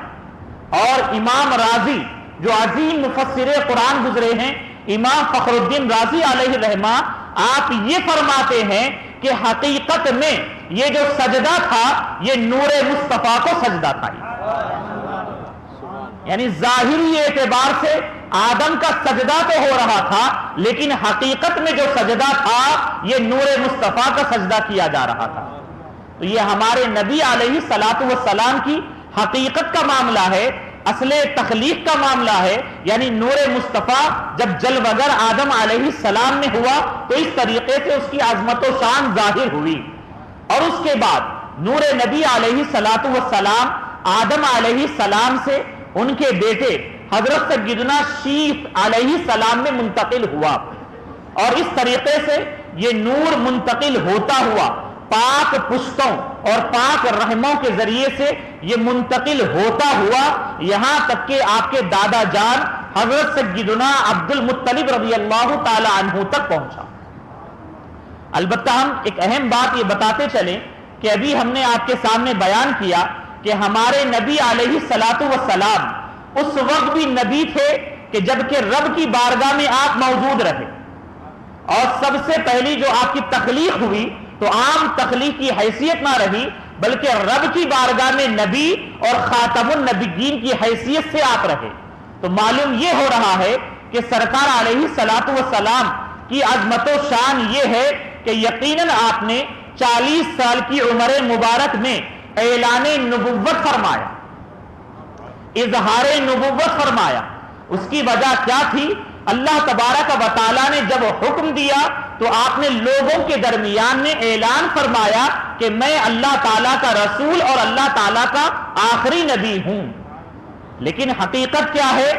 اور امام رازی جو عظیم مفسر قرآن گزرے ہیں، امام فخر الدین رازی علیہ رحمہ، آپ یہ فرماتے ہیں کہ حقیقت میں یہ جو سجدہ تھا یہ نور مصطفیٰ کو سجدہ تھا، یعنی ظاہری اعتبار سے آدم کا سجدہ تو ہو رہا تھا لیکن حقیقت میں جو سجدہ تھا یہ نور مصطفیٰ کا سجدہ کیا جا رہا تھا۔ تو یہ ہمارے نبی علیہ الصلاۃ والسلام کی حقیقت کا معاملہ ہے، اصل تخلیق کا معاملہ ہے، یعنی نور مصطفیٰ جب جلوگر آدم علیہ السلام میں ہوا تو اس طریقے سے اس کی عظمت و شان ظاہر ہوئی، اور اس کے بعد نور نبی علیہ الصلاۃ والسلام آدم علیہ السلام سے ان کے بیٹے حضرت سیدنا شیث علیہ السلام میں منتقل ہوا، اور اس طریقے سے یہ نور منتقل ہوتا ہوا پاک پشتوں اور پاک رحموں کے ذریعے سے یہ منتقل ہوتا ہوا یہاں تک کہ آپ کے دادا جان حضرت سیدنا عبد المطلب رضی اللہ تعالی عنہ تک پہنچا۔ البتہ ہم ایک اہم بات یہ بتاتے چلیں کہ ابھی ہم نے آپ کے سامنے بیان کیا کہ ہمارے نبی علیہ الصلاۃ والسلام اس وقت بھی نبی تھے کہ جب کہ رب کی بارگاہ میں آپ موجود رہے، اور سب سے پہلی جو آپ کی تخلیق ہوئی تو عام تخلیق کی حیثیت نہ رہی بلکہ رب کی بارگاہ میں نبی اور خاتم النبیین کی حیثیت سے آپ رہے۔ تو معلوم یہ ہو رہا ہے کہ سرکار علیہ الصلاۃ والسلام کی عظمت و شان یہ ہے کہ یقیناً آپ نے 40 سال کی عمر مبارک میں اعلان نبوت فرمایا، اظہار نبوت فرمایا۔ اس کی وجہ کیا تھی؟ اللہ تبارک و تعالیٰ نے جب حکم دیا تو آپ نے لوگوں کے درمیان میں اعلان فرمایا کہ میں اللہ تعالیٰ کا رسول اور اللہ تعالیٰ کا آخری نبی ہوں۔ لیکن حقیقت کیا ہے؟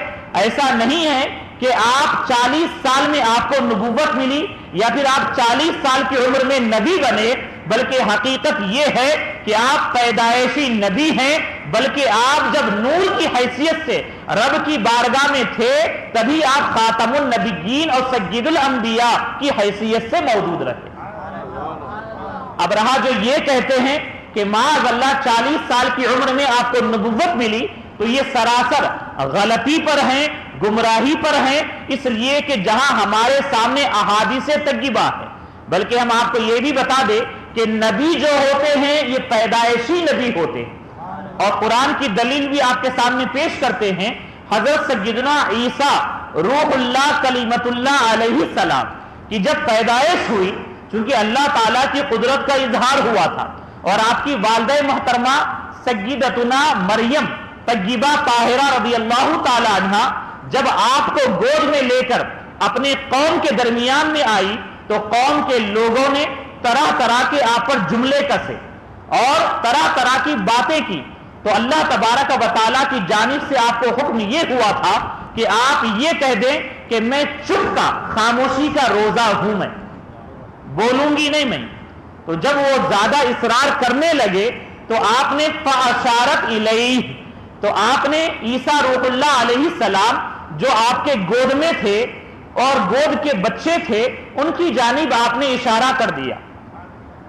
ایسا نہیں ہے کہ آپ 40 سال میں آپ کو نبوت ملی یا پھر آپ 40 سال کی عمر میں نبی بنے، بلکہ حقیقت یہ ہے کہ آپ پیدائشی نبی ہیں، بلکہ آپ جب نور کی حیثیت سے رب کی بارگاہ میں تھے تبھی آپ خاتم النبیین اور سید الانبیاء کی حیثیت سے موجود رہے۔ اب رہا جو یہ کہتے ہیں کہ معاذ اللہ 40 سال کی عمر میں آپ کو نبوت ملی، تو یہ سراسر غلطی پر ہیں، گمراہی پر ہیں، اس لیے کہ جہاں ہمارے سامنے احادیث طیبہ ہے، بلکہ ہم آپ کو یہ بھی بتا دیں کہ نبی جو ہوتے ہیں یہ پیدائشی نبی ہوتے ہیں، اور قرآن کی دلیل بھی آپ کے سامنے پیش کرتے ہیں۔ حضرت سیدنا عیسیٰ روح اللہ کلیمت اللہ علیہ السلام کی جب پیدائش ہوئی، چونکہ اللہ تعالیٰ کی قدرت کا اظہار ہوا تھا، اور آپ کی والدہ محترمہ سیدتنا مریم طیبہ طاہرہ رضی اللہ تعالی عنہ جب آپ کو گود میں لے کر اپنے قوم کے درمیان میں آئی تو قوم کے لوگوں نے طرح طرح کے آپ پر جملے کسے اور طرح طرح کی باتیں کی، تو اللہ تبارک و تعالیٰ کی جانب سے آپ کو حکم یہ ہوا تھا کہ آپ یہ کہہ دیں کہ میں چپ کا خاموشی کا روزہ ہوں، میں بولوں گی نہیں میں۔ تو جب وہ زیادہ اصرار کرنے لگے تو آپ نے فاشارت الیہ، تو آپ نے عیسیٰ روح اللہ علیہ السلام جو آپ کے گود میں تھے اور گود کے بچے تھے ان کی جانب آپ نے اشارہ کر دیا،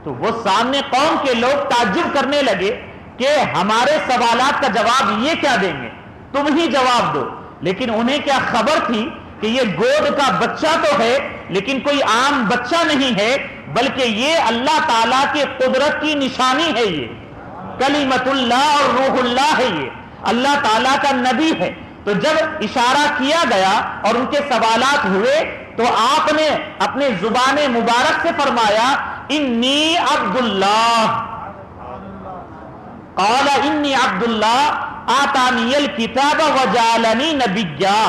تو وہ سامنے قوم کے لوگ تعجب کرنے لگے کہ ہمارے سوالات کا جواب یہ کیا دیں گے، تم ہی جواب دو۔ لیکن انہیں کیا خبر تھی کہ یہ گود کا بچہ تو ہے لیکن کوئی عام بچہ نہیں ہے، بلکہ یہ اللہ تعالیٰ کی قدرت کی نشانی ہے، یہ کلیمت اللہ اور روح اللہ ہے، یہ اللہ تعالیٰ کا نبی ہے۔ تو جب اشارہ کیا گیا اور ان کے سوالات ہوئے تو آپ نے اپنے زبان مبارک سے فرمایا انی عبداللہ، قال انی عبداللہ آتانی الکتاب وجعلنی نبیا۔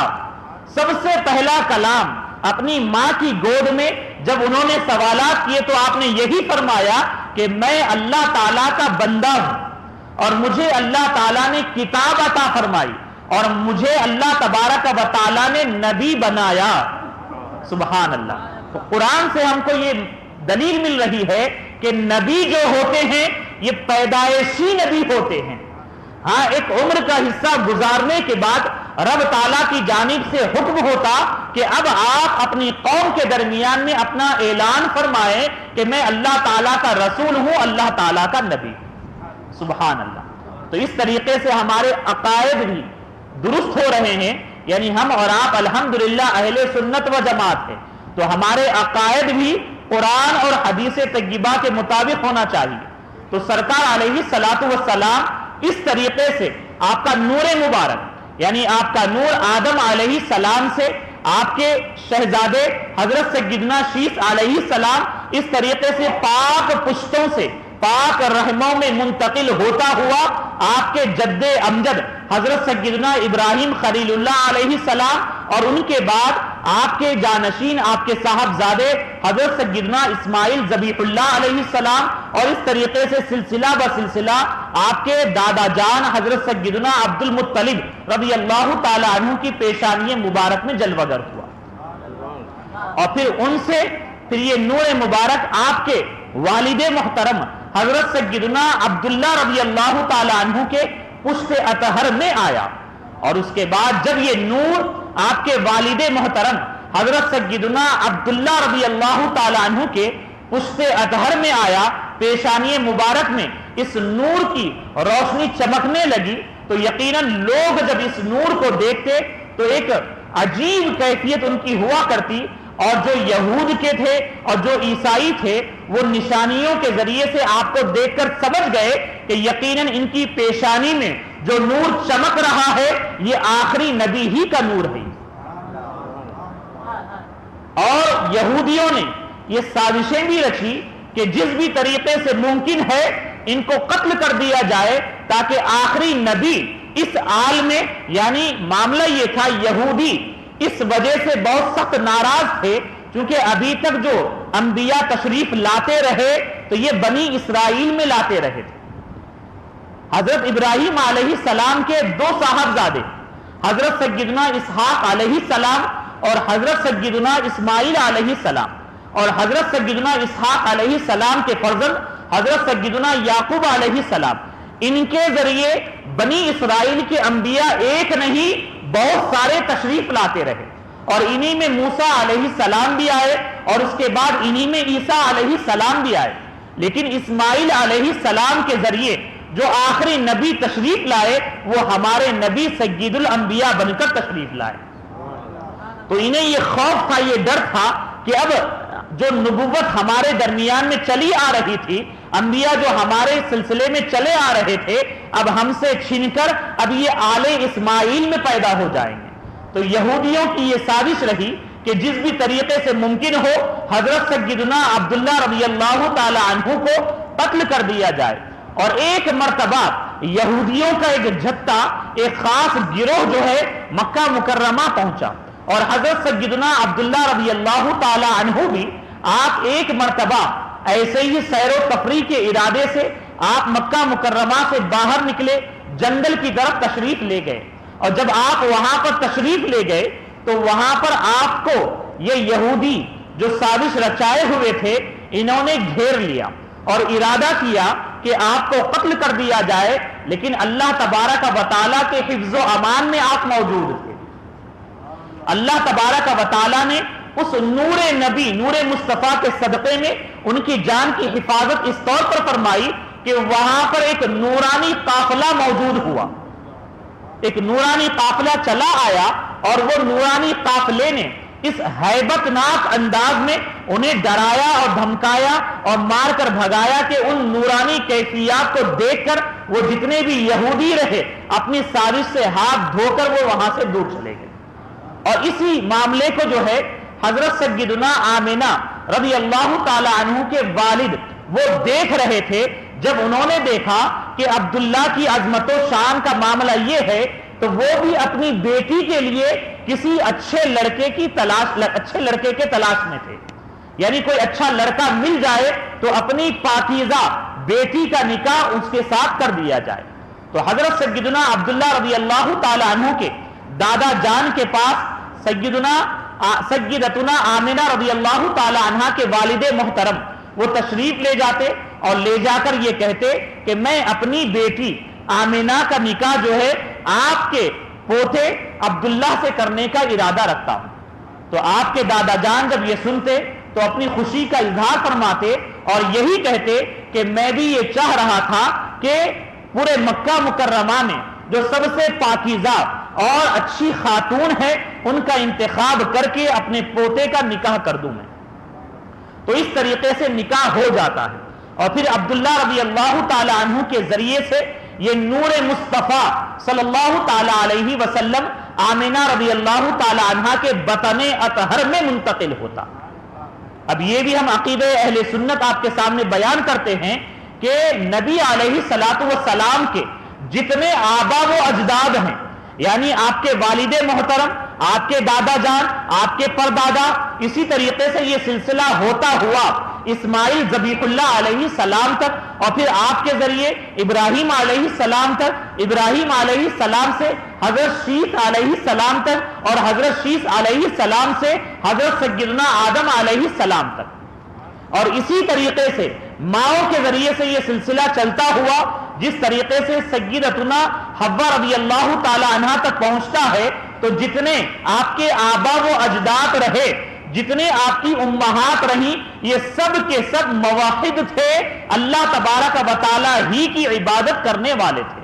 سب سے پہلا کلام اپنی ماں کی گود میں جب انہوں نے سوالات کیے تو آپ نے یہی فرمایا کہ میں اللہ تعالیٰ کا بندہ ہوں اور مجھے اللہ تعالیٰ نے کتاب عطا فرمائی اور مجھے اللہ تبارک و تعالیٰ نے نبی بنایا۔ سبحان اللہ۔ قرآن سے ہم کو یہ دلیل مل رہی ہے کہ نبی جو ہوتے ہیں یہ پیدائشی نبی ہوتے ہیں۔ ہاں، ایک عمر کا حصہ گزارنے کے بعد رب تعالیٰ کی جانب سے حکم ہوتا کہ اب آپ اپنی قوم کے درمیان میں اپنا اعلان فرمائیں کہ میں اللہ تعالیٰ کا رسول ہوں، اللہ تعالیٰ کا نبی۔ سبحان اللہ۔ تو اس طریقے سے ہمارے عقائد بھی درست ہو رہے ہیں، یعنی ہم اور آپ الحمدللہ اہل سنت و جماعت ہیں، تو ہمارے عقائد بھی قرآن اور حدیث طیبہ کے مطابق ہونا چاہیے۔ تو سرکار علیہ الصلاۃ والسلام اس طریقے سے آپ کا نور مبارک، یعنی آپ کا نور آدم علیہ السلام سے آپ کے شہزادے حضرت سیدنا شیس علیہ السلام اس طریقے سے پاک پشتوں سے پاک رحموں میں منتقل ہوتا ہوا آپ کے جد امجد حضرت سیدنا ابراہیم خلیل اللہ علیہ السلام اور ان کے بعد آپ کے جانشین آپ کے صاحبزادے حضرت سیدنا اسماعیل ذبیح اللہ علیہ السلام اور اس طریقے سے سلسلہ بسلسلہ آپ کے دادا جان حضرت سیدنا عبد المطلب رضی اللہ تعالی عنہ کی پیشانی مبارک میں جلوگر ہوا، اور پھر ان سے پھر یہ نور مبارک آپ کے والد محترم حضرت سیدنا عبداللہ رضی اللہ تعالی عنہ کے پشت اطہر میں آیا، اور اس کے بعد جب یہ نور آپ کے والد محترم حضرت سیدنا عبداللہ رضی اللہ تعالی عنہ کے پشت اطہر میں آیا، پیشانی مبارک میں اس نور کی روشنی چمکنے لگی، تو یقیناً لوگ جب اس نور کو دیکھتے تو ایک عجیب کیفیت ان کی ہوا کرتی، اور جو یہود کے تھے اور جو عیسائی تھے وہ نشانیوں کے ذریعے سے آپ کو دیکھ کر سمجھ گئے کہ یقیناً ان کی پیشانی میں جو نور چمک رہا ہے یہ آخری نبی ہی کا نور ہے۔ اور یہودیوں نے یہ سازشیں بھی رچی کہ جس بھی طریقے سے ممکن ہے ان کو قتل کر دیا جائے تاکہ آخری نبی اس عالم میں، یعنی معاملہ یہ تھا یہودی اس وجہ سے بہت سخت ناراض تھے کیونکہ ابھی تک جو انبیاء تشریف لاتے رہے تو یہ بنی اسرائیل میں لاتے رہے تھے۔ حضرت ابراہیم علیہ السلام کے دو صاحبزادے حضرت سیدنا اسحاق علیہ السلام اور حضرت سیدنا اسماعیل علیہ السلام، اور حضرت سیدنا اسحاق علیہ السلام کے فرزند حضرت سیدنا یعقوب علیہ السلام، ان کے ذریعے بنی اسرائیل کے انبیاء ایک نہیں بہت سارے تشریف لاتے رہے، اور انہی میں موسیٰ علیہ السلام بھی آئے اور اس کے بعد انہی میں عیسیٰ علیہ السلام بھی آئے، لیکن اسماعیل علیہ السلام کے ذریعے جو آخری نبی تشریف لائے وہ ہمارے نبی سید الانبیاء بن کر تشریف لائے۔ تو انہیں یہ خوف تھا، یہ ڈر تھا کہ اب جو نبوت ہمارے درمیان میں چلی آ رہی تھی، انبیاء جو ہمارے سلسلے میں چلے آ رہے تھے اب ہم سے چھین کر اب یہ آل اسماعیل میں پیدا ہو جائیں گے۔ تو یہودیوں کی یہ سازش رہی کہ جس بھی طریقے سے ممکن ہو حضرت سیدنا عبداللہ رضی اللہ تعالی عنہ کو قتل کر دیا جائے، اور ایک مرتبہ یہودیوں کا ایک جتھا، ایک خاص گروہ جو ہے مکہ مکرمہ پہنچا، اور حضرت سیدنا عبداللہ رضی اللہ تعالی عنہ بھی آپ ایک مرتبہ ایسے ہی سیر و تفریح کے ارادے سے آپ مکہ مکرمہ سے باہر نکلے، جنگل کی طرف تشریف لے گئے، اور جب آپ وہاں پر تشریف لے گئے تو وہاں پر آپ کو یہ یہودی جو سازش رچائے ہوئے تھے انہوں نے گھیر لیا اور ارادہ کیا کہ آپ کو قتل کر دیا جائے، لیکن اللہ تبارک و تعالیٰ کے حفظ و امان میں آپ موجود تھے۔ اللہ تبارک و تعالیٰ نے اس نور نبی نور مصطفیٰ کے صدقے میں ان کی جان کی حفاظت اس طور پر فرمائی کہ وہاں پر ایک نورانی قافلہ موجود ہوا، ایک نورانی قافلہ چلا آیا، اور وہ نورانی قافلے نے اس ہیبت ناک انداز میں انہیں ڈرایا اور دھمکایا اور مار کر بھگایا کہ ان نورانی کیفیات کو دیکھ کر وہ جتنے بھی یہودی رہے اپنی سازش سے ہاتھ دھو کر وہ وہاں سے دور چلے گئے. اور اسی معاملے کو جو ہے حضرت سیدنا آمنہ رضی اللہ تعالی عنہ کے والد وہ دیکھ رہے تھے. جب انہوں نے دیکھا کہ عبداللہ کی عظمت و شان کا معاملہ یہ ہے تو وہ بھی اپنی بیٹی کے لیے کسی اچھے لڑکے کے تلاش میں تھے. یعنی کوئی اچھا لڑکا مل جائے تو اپنی پاکیزہ بیٹی کا نکاح اس کے ساتھ کر دیا جائے. تو حضرت سیدنا عبداللہ رضی اللہ تعالی عنہ کے دادا جان کے پاس سیدتنا آمنہ رضی اللہ تعالی عنہ کے والد محترم وہ تشریف لے جاتے اور لے جا کر یہ کہتے کہ میں اپنی بیٹی آمنہ کا نکاح جو ہے آپ کے پوتے عبداللہ سے کرنے کا ارادہ رکھتا ہوں. تو آپ کے دادا جان جب یہ سنتے تو اپنی خوشی کا اظہار فرماتے اور یہی کہتے کہ میں بھی یہ چاہ رہا تھا کہ پورے مکہ مکرمہ میں جو سب سے پاکیزہ اور اچھی خاتون ہے ان کا انتخاب کر کے اپنے پوتے کا نکاح کر دوں میں. تو اس طریقے سے نکاح ہو جاتا ہے اور پھر عبداللہ رضی اللہ تعالی عنہ کے ذریعے سے یہ نور مصطفیٰ صلی اللہ تعالی علیہ وسلم آمنہ رضی اللہ تعالی عنہ کے بطن اطہر میں منتقل ہوتا. اب یہ بھی ہم عقیدہ اہل سنت آپ کے سامنے بیان کرتے ہیں کہ نبی علیہ الصلوۃ والسلام کے جتنے آبا و اجداد ہیں یعنی آپ کے والد محترم آپ کے دادا جان آپ کے پردادا اسی طریقے سے یہ سلسلہ ہوتا ہوا اسماعیل ذبیح اللہ علیہ السلام تک اور پھر آپ کے ذریعے ابراہیم علیہ السلام تک ابراہیم علیہ السلام سے حضرت شیث علیہ السلام تک اور حضرت شیث علیہ السلام سے حضرت سیدنا آدم علیہ السلام تک. اور اسی طریقے سے ماؤں کے ذریعے سے یہ سلسلہ چلتا ہوا جس طریقے سے سیدتنا حوا رضی اللہ تعالی عنہ تک پہنچتا ہے. تو جتنے آپ کے آبا و اجداد رہے جتنے آپ کی امہات رہیں یہ سب کے سب موحد تھے اللہ تبارک و تعالی ہی کی عبادت کرنے والے تھے.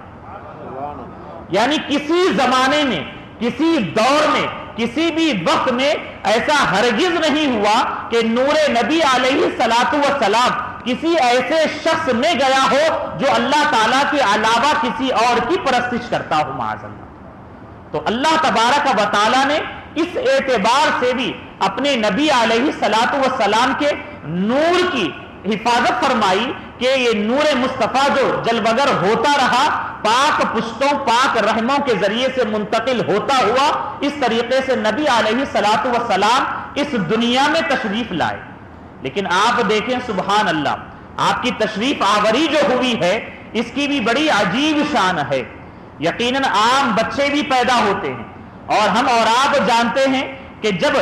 یعنی کسی زمانے میں کسی دور میں کسی بھی وقت میں ایسا ہرگز نہیں ہوا کہ نور نبی علیہ الصلوۃ والسلام کسی ایسے شخص میں گیا ہو جو اللہ تعالیٰ کے علاوہ کسی اور کی پرستش کرتا ہو معاذ اللہ. تو اللہ تبارک و تعالیٰ نے اس اعتبار سے بھی اپنے نبی علیہ الصلوۃ والسلام کے نور کی حفاظت فرمائی کہ یہ نور مصطفیٰ جو جلوگر ہوتا رہا پاک پشتوں پاک رحموں کے ذریعے سے منتقل ہوتا ہوا اس طریقے سے نبی علیہ الصلوۃ والسلام اس دنیا میں تشریف لائے. لیکن آپ دیکھیں سبحان اللہ آپ کی تشریف آوری جو ہوئی ہے اس کی بھی بڑی عجیب شان ہے. یقیناً عام بچے بھی پیدا ہوتے ہیں اور ہم اور آپ جانتے ہیں کہ جب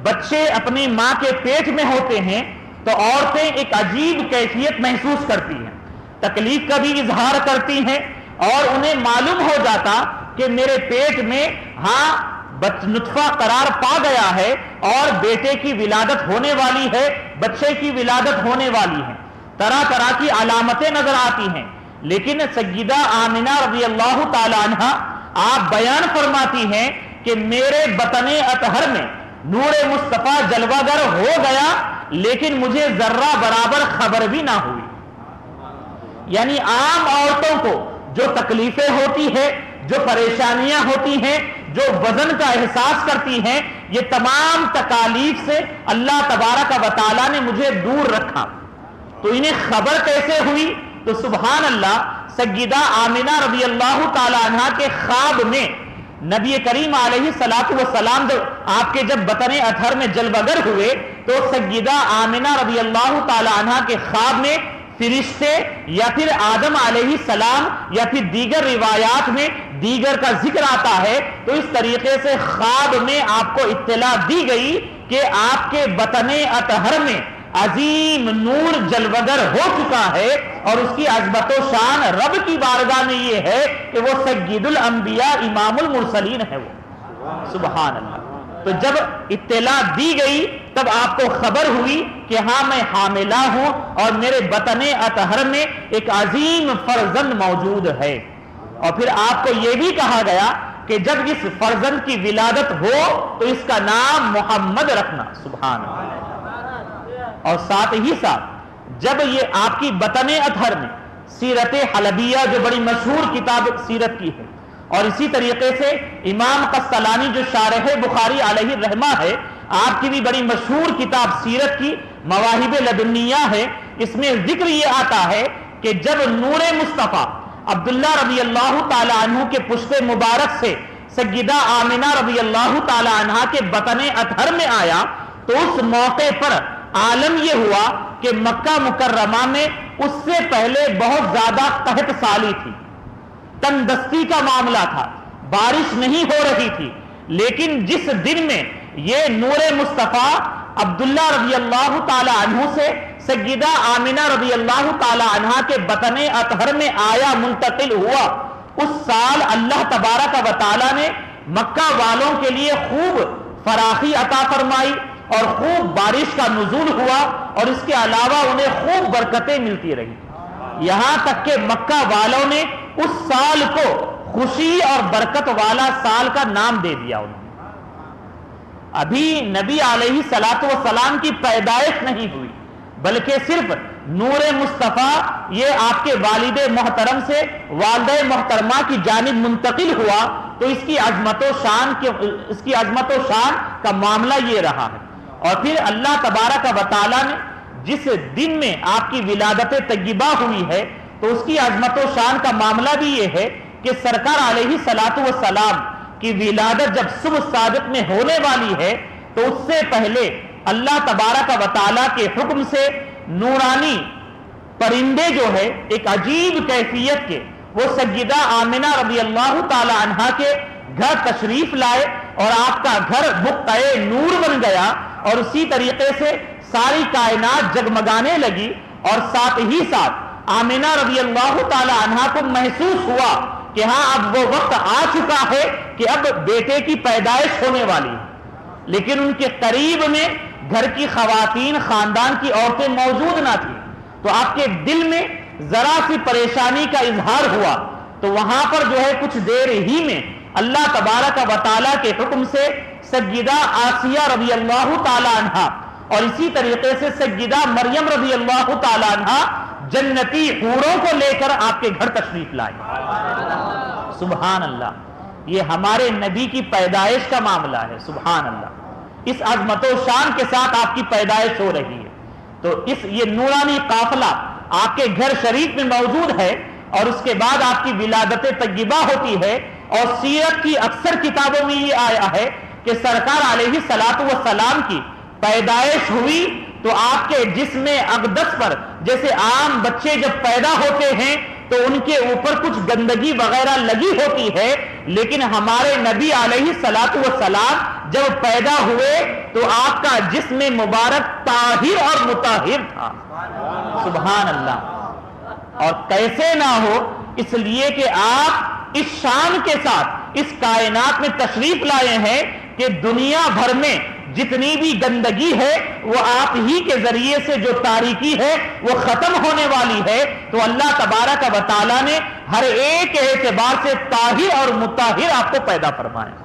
بچے اپنی ماں کے پیٹ میں ہوتے ہیں تو عورتیں ایک عجیب کیفیت محسوس کرتی ہیں تکلیف کا بھی اظہار کرتی ہیں اور انہیں معلوم ہو جاتا کہ میرے پیٹ میں نطفہ قرار پا گیا ہے اور بیٹے کی ولادت ہونے والی ہے بچے کی ولادت ہونے والی ہے. طرح طرح کی علامتیں نظر آتی ہیں. لیکن سیدہ آمنہ رضی اللہ تعالی عنہ آپ بیان فرماتی ہیں کہ میرے بطن اطہر میں نور مصطفیٰ جلوہ گر ہو گیا لیکن مجھے ذرہ برابر خبر بھی نہ ہوئی. یعنی عام عورتوں کو جو تکلیفیں ہوتی ہیں جو پریشانیاں ہوتی ہیں جو وزن کا احساس کرتی ہیں یہ تمام تکالیف سے اللہ تبارک و تعالیٰ نے مجھے دور رکھا. تو انہیں خبر کیسے ہوئی؟ تو سبحان اللہ سیدہ آمنہ رضی اللہ تعالی عنہ کے خواب میں نبی کریم علیہ الصلوۃ والسلام آپ کے جب بطن اطہر میں جلوگر ہوئے تو سیدہ آمنہ رضی اللہ تعالی عنہ کے خواب میں فرشتے یا پھر آدم علیہ السلام یا پھر دیگر روایات میں دیگر کا ذکر آتا ہے. تو اس طریقے سے خواب میں آپ کو اطلاع دی گئی کہ آپ کے بطن اطہر میں عظیم نور جلوگر ہو چکا ہے اور اس کی عظمت و شان رب کی بارگاہ میں یہ ہے کہ وہ سید الانبیاء امام المرسلین ہے وہ سبحان اللہ. تو جب اطلاع دی گئی تب آپ کو خبر ہوئی کہ ہاں میں حاملہ ہوں اور میرے بطن اطہر میں ایک عظیم فرزند موجود ہے. اور پھر آپ کو یہ بھی کہا گیا کہ جب اس فرزند کی ولادت ہو تو اس کا نام محمد رکھنا. سبحان اللہ. اور ساتھ ہی ساتھ جب یہ آپ کی بطن اطہر میں سیرت حلبیہ جو بڑی مشہور کتاب سیرت کی ہے، اور اسی طریقے سے امام قسطلانی جو شارح بخاری علیہ الرحمہ ہے، آپ کی بھی بڑی مشہور کتاب سیرت کی مواہب لدنیہ ہے، اس میں ذکر یہ آتا ہے کہ جب نور مصطفیٰ عبداللہ رضی اللہ تعالی عنہ کے پشت مبارک سے سیدہ آمنہ رضی اللہ تعالی عنہ کے بطن اطہر میں آیا، تو اس موقع پر عالم یہ ہوا کہ مکہ مکرمہ میں اس سے پہلے بہت زیادہ قحط سالی تھی، تنگدستی کا معاملہ تھا، بارش نہیں ہو رہی تھی. لیکن جس دن میں یہ نور مصطفیٰ عبداللہ رضی اللہ تعالی عنہ سے سیدہ آمنہ رضی اللہ تعالی عنہ کے بطن اطہر میں آیا، منتقل ہوا، اس سال اللہ تبارک و تعالی نے مکہ والوں کے لیے خوب فراخی عطا فرمائی اور خوب بارش کا نزول ہوا، اور اس کے علاوہ انہیں خوب برکتیں ملتی رہی، یہاں تک کہ مکہ والوں نے اس سال کو خوشی اور برکت والا سال کا نام دے دیا. انہوں نے ابھی نبی علیہ الصلوۃ والسلام کی پیدائش نہیں ہوئی، بلکہ صرف نور مصطفیٰ یہ آپ کے والد محترم سے والدہ محترمہ کی جانب منتقل ہوا، تو اس کی عظمت و شان کا معاملہ یہ رہا ہے. اور پھر اللہ تبارک و تعالی نے جس دن میں آپ کی ولادت طیبہ ہوئی ہے، تو اس کی عظمت و شان کا معاملہ بھی یہ ہے کہ سرکار علیہ الصلوۃ والسلام کی ولادت جب صبح صادق میں ہونے والی ہے، تو اس سے پہلے اللہ تبارک و تعالی کے حکم سے نورانی پرندے جو ہے ایک عجیب کیفیت کے، وہ سیدہ آمنہ رضی اللہ تعالی عنہا کے گھر تشریف لائے، اور آپ کا گھر بقعہ نور بن گیا، اور اسی طریقے سے ساری کائنات جگمگانے لگی. اور ساتھ ہی ساتھ آمنہ رضی اللہ تعالی عنہا کو محسوس ہوا کہ ہاں اب وہ وقت آ چکا ہے کہ اب بیٹے کی پیدائش ہونے والی ہے. لیکن ان کے قریب میں گھر کی خواتین، خاندان کی عورتیں موجود نہ تھیں، تو آپ کے دل میں ذرا سی پریشانی کا اظہار ہوا. تو وہاں پر جو ہے کچھ دیر ہی میں اللہ تبارک و تعالیٰ کے حکم سے سیدہ آسیہ رضی اللہ تعالی عنہا اور اسی طریقے سے سیدہ مریم رضی اللہ تعالی عنہا جنتی حوروں کو لے کر آپ کے گھر تشریف لائے. سبحان اللہ. یہ ہمارے نبی کی پیدائش کا معاملہ ہے. سبحان اللہ. اس عظمت و شان کے ساتھ آپ کی پیدائش ہو رہی ہے. تو یہ نورانی قافلہ آپ کے گھر شریف میں موجود ہے، اور اس کے بعد آپ کی ولادت طیبہ ہوتی ہے. اور سیرت کی اکثر کتابوں میں یہ آیا ہے کہ سرکار علیہ الصلوۃ والسلام کی پیدائش ہوئی تو آپ کے جسم اقدس پر، جیسے عام بچے جب پیدا ہوتے ہیں تو ان کے اوپر کچھ گندگی وغیرہ لگی ہوتی ہے، لیکن ہمارے نبی علیہ الصلوۃ والسلام جب پیدا ہوئے تو آپ کا جسم مبارک طاہر اور مطہر تھا. سبحان اللہ. اور کیسے نہ ہو، اس لیے کہ آپ اس شان کے ساتھ اس کائنات میں تشریف لائے ہیں کہ دنیا بھر میں جتنی بھی گندگی ہے وہ آپ ہی کے ذریعے سے جو تاریکی ہے وہ ختم ہونے والی ہے. تو اللہ تبارک و تعالی نے ہر ایک اعتبار سے طاہر اور مطہر آپ کو پیدا فرمایا.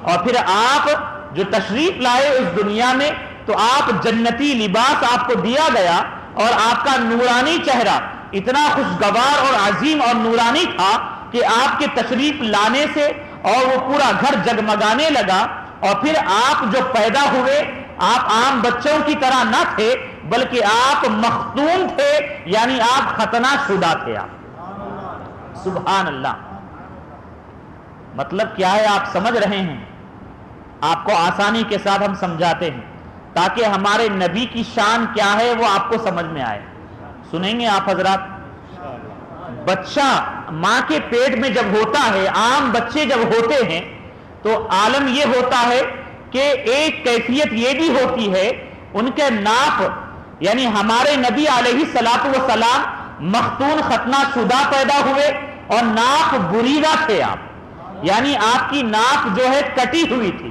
اور پھر آپ جو تشریف لائے اس دنیا میں تو آپ جنتی لباس آپ کو دیا گیا، اور آپ کا نورانی چہرہ اتنا خوشگوار اور عظیم اور نورانی تھا کہ آپ کے تشریف لانے سے اور وہ پورا گھر جگمگانے لگا. اور پھر آپ جو پیدا ہوئے، آپ عام بچوں کی طرح نہ تھے، بلکہ آپ مختون تھے، یعنی آپ ختنہ شدہ تھے. آپ سبحان اللہ. مطلب کیا ہے آپ سمجھ رہے ہیں؟ آپ کو آسانی کے ساتھ ہم سمجھاتے ہیں تاکہ ہمارے نبی کی شان کیا ہے وہ آپ کو سمجھ میں آئے. سنیں گے آپ حضرات؟ بچہ ماں کے پیٹ میں جب ہوتا ہے، عام بچے جب ہوتے ہیں تو عالم یہ ہوتا ہے کہ ایک کیفیت یہ بھی ہوتی ہے، ان کے ناف، یعنی ہمارے نبی علیہ الصلوۃ والسلام مختون ختنہ شدہ پیدا ہوئے اور ناف بریدہ تھے آپ، یعنی آپ کی ناف جو ہے کٹی ہوئی تھی.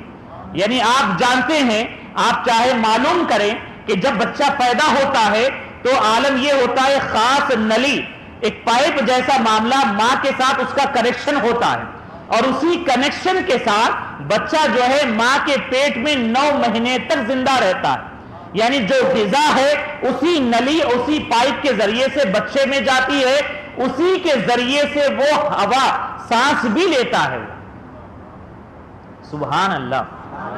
یعنی آپ جانتے ہیں، آپ چاہے معلوم کریں کہ جب بچہ پیدا ہوتا ہے تو عالم یہ ہوتا ہے خاص نلی، ایک پائپ جیسا معاملہ ماں کے ساتھ اس کا کنیکشن ہوتا ہے، اور اسی کنیکشن کے ساتھ بچہ جو ہے ماں کے پیٹ میں 9 مہینے تک زندہ رہتا ہے. یعنی جو غذا ہے اسی نلی اسی پائپ کے ذریعے سے بچے میں جاتی ہے, اسی کے ذریعے سے وہ ہوا سانس بھی لیتا ہے. سبحان اللہ,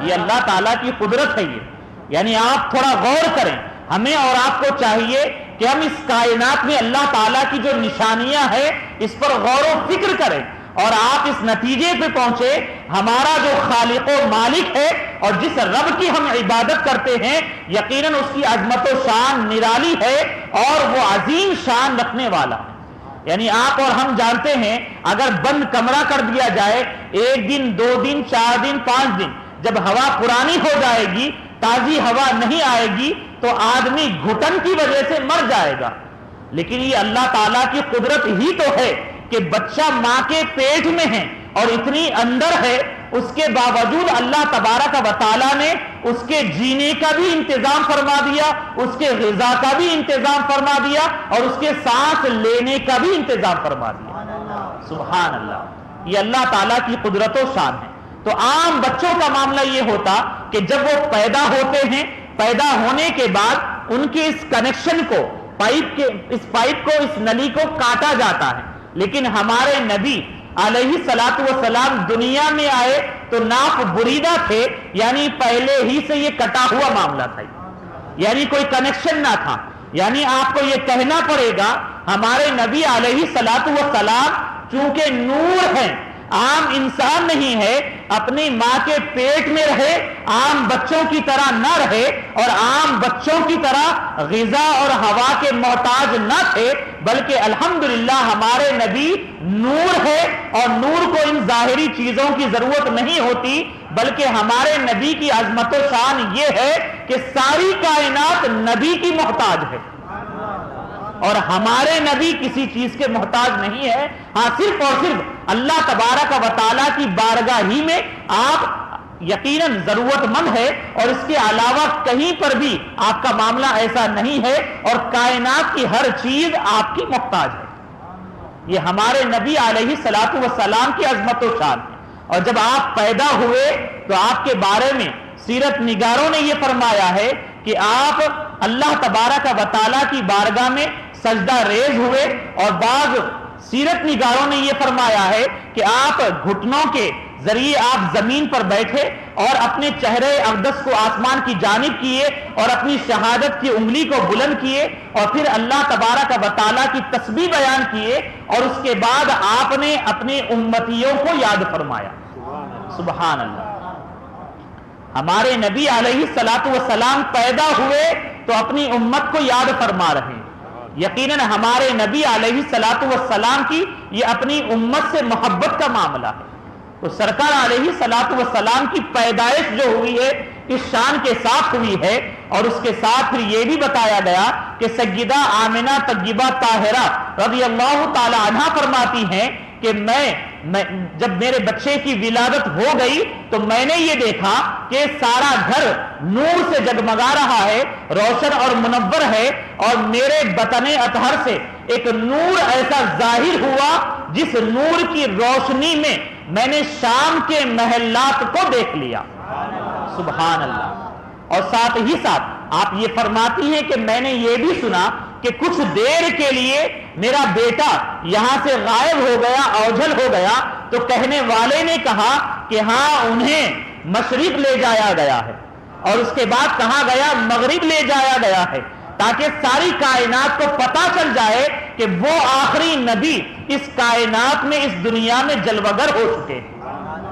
یہ اللہ تعالیٰ کی قدرت ہے. یہ یعنی آپ تھوڑا غور کریں, ہمیں اور آپ کو چاہیے کہ ہم اس کائنات میں اللہ تعالیٰ کی جو نشانیاں ہیں اس پر غور و فکر کریں, اور آپ اس نتیجے پہ پہنچے ہمارا جو خالق و مالک ہے اور جس رب کی ہم عبادت کرتے ہیں یقیناً اس کی عظمت و شان نرالی ہے اور وہ عظیم شان رکھنے والا. یعنی آپ اور ہم جانتے ہیں اگر بند کمرہ کر دیا جائے 1 دن 2 دن 4 دن 5 دن, جب ہوا پرانی ہو جائے گی, تازی ہوا نہیں آئے گی تو آدمی گھٹن کی وجہ سے مر جائے گا. لیکن یہ اللہ تعالیٰ کی قدرت ہی تو ہے کہ بچہ ماں کے پیٹ میں ہے اور اتنی اندر ہے, اس کے باوجود اللہ تبارک و تعالیٰ نے اس کے جینے کا بھی انتظام فرما دیا, اس کے غذا کا بھی انتظام فرما دیا اور اس کے سانس لینے کا بھی انتظام فرما دیا. سبحان اللہ, یہ اللہ تعالیٰ کی قدرت و شان ہے. تو عام بچوں کا معاملہ یہ ہوتا کہ جب وہ پیدا ہوتے ہیں, پیدا ہونے کے بعد ان کے اس کنیکشن کو پائپ کو اس نلی کو کاٹا جاتا ہے. لیکن ہمارے نبی علیہ الصلوۃ والسلام دنیا میں آئے تو ناپ بریدہ تھے, یعنی پہلے ہی سے یہ کٹا ہوا معاملہ تھا, یعنی کوئی کنیکشن نہ تھا. یعنی آپ کو یہ کہنا پڑے گا ہمارے نبی علیہ الصلوۃ والسلام چونکہ نور ہیں, عام انسان نہیں ہے, اپنی ماں کے پیٹ میں رہے, عام بچوں کی طرح نہ رہے اور عام بچوں کی طرح غذا اور ہوا کے محتاج نہ تھے, بلکہ الحمدللہ ہمارے نبی نور ہے اور نور کو ان ظاہری چیزوں کی ضرورت نہیں ہوتی, بلکہ ہمارے نبی کی عظمت و شان یہ ہے کہ ساری کائنات نبی کی محتاج ہے اور ہمارے نبی کسی چیز کے محتاج نہیں ہے. ہاں, صرف اور صرف اللہ تبارک و تعالیٰ کی بارگاہ ہی میں آپ یقیناً ضرورت مند ہے اور اس کے علاوہ کہیں پر بھی آپ کا معاملہ ایسا نہیں ہے اور کائنات کی ہر چیز آپ کی محتاج ہے. یہ ہمارے نبی علیہ الصلوۃ والسلام کی عظمت و شان ہے. اور جب آپ پیدا ہوئے تو آپ کے بارے میں سیرت نگاروں نے یہ فرمایا ہے کہ آپ اللہ تبارک و تعالیٰ کی بارگاہ میں سجدہ ریز ہوئے, اور بعض سیرت نگاروں نے یہ فرمایا ہے کہ آپ گھٹنوں کے ذریعے آپ زمین پر بیٹھے اور اپنے چہرے اقدس کو آسمان کی جانب کیے اور اپنی شہادت کی انگلی کو بلند کیے اور پھر اللہ تبارک و تعالیٰ کی تسبیح بیان کیے اور اس کے بعد آپ نے اپنے امتیوں کو یاد فرمایا. سبحان اللہ. ہمارے نبی علیہ الصلوۃ والسلام پیدا ہوئے تو اپنی امت کو یاد فرما رہے ہیں. یقیناً ہمارے نبی علیہ الصلوۃ والسلام کی یہ اپنی امت سے محبت کا معاملہ ہے. تو سرکار علیہ الصلوۃ والسلام کی پیدائش جو ہوئی ہے اس شان کے ساتھ ہوئی ہے, اور اس کے ساتھ پھر یہ بھی بتایا گیا کہ سیدہ آمنہ طیبہ طاہرہ رضی اللہ تعالی عنہا فرماتی ہیں کہ میں جب میرے بچے کی ولادت ہو گئی تو میں نے یہ دیکھا کہ سارا گھر نور سے جگمگا رہا ہے, روشن اور منور ہے, اور میرے بطن اطہر سے ایک نور ایسا ظاہر ہوا جس نور کی روشنی میں نے شام کے محلات کو دیکھ لیا. سبحان اللہ. اور ساتھ ہی ساتھ آپ یہ فرماتی ہیں کہ میں نے یہ بھی سنا کہ کچھ دیر کے لیے میرا بیٹا یہاں سے غائب ہو گیا, اوجھل ہو گیا, تو کہنے والے نے کہا کہ ہاں انہیں مشرق لے جایا گیا ہے, اور اس کے بعد کہا گیا مغرب لے جایا گیا ہے, تاکہ ساری کائنات کو پتہ چل جائے کہ وہ آخری نبی اس کائنات میں اس دنیا میں جلوگر ہو چکے ہیں.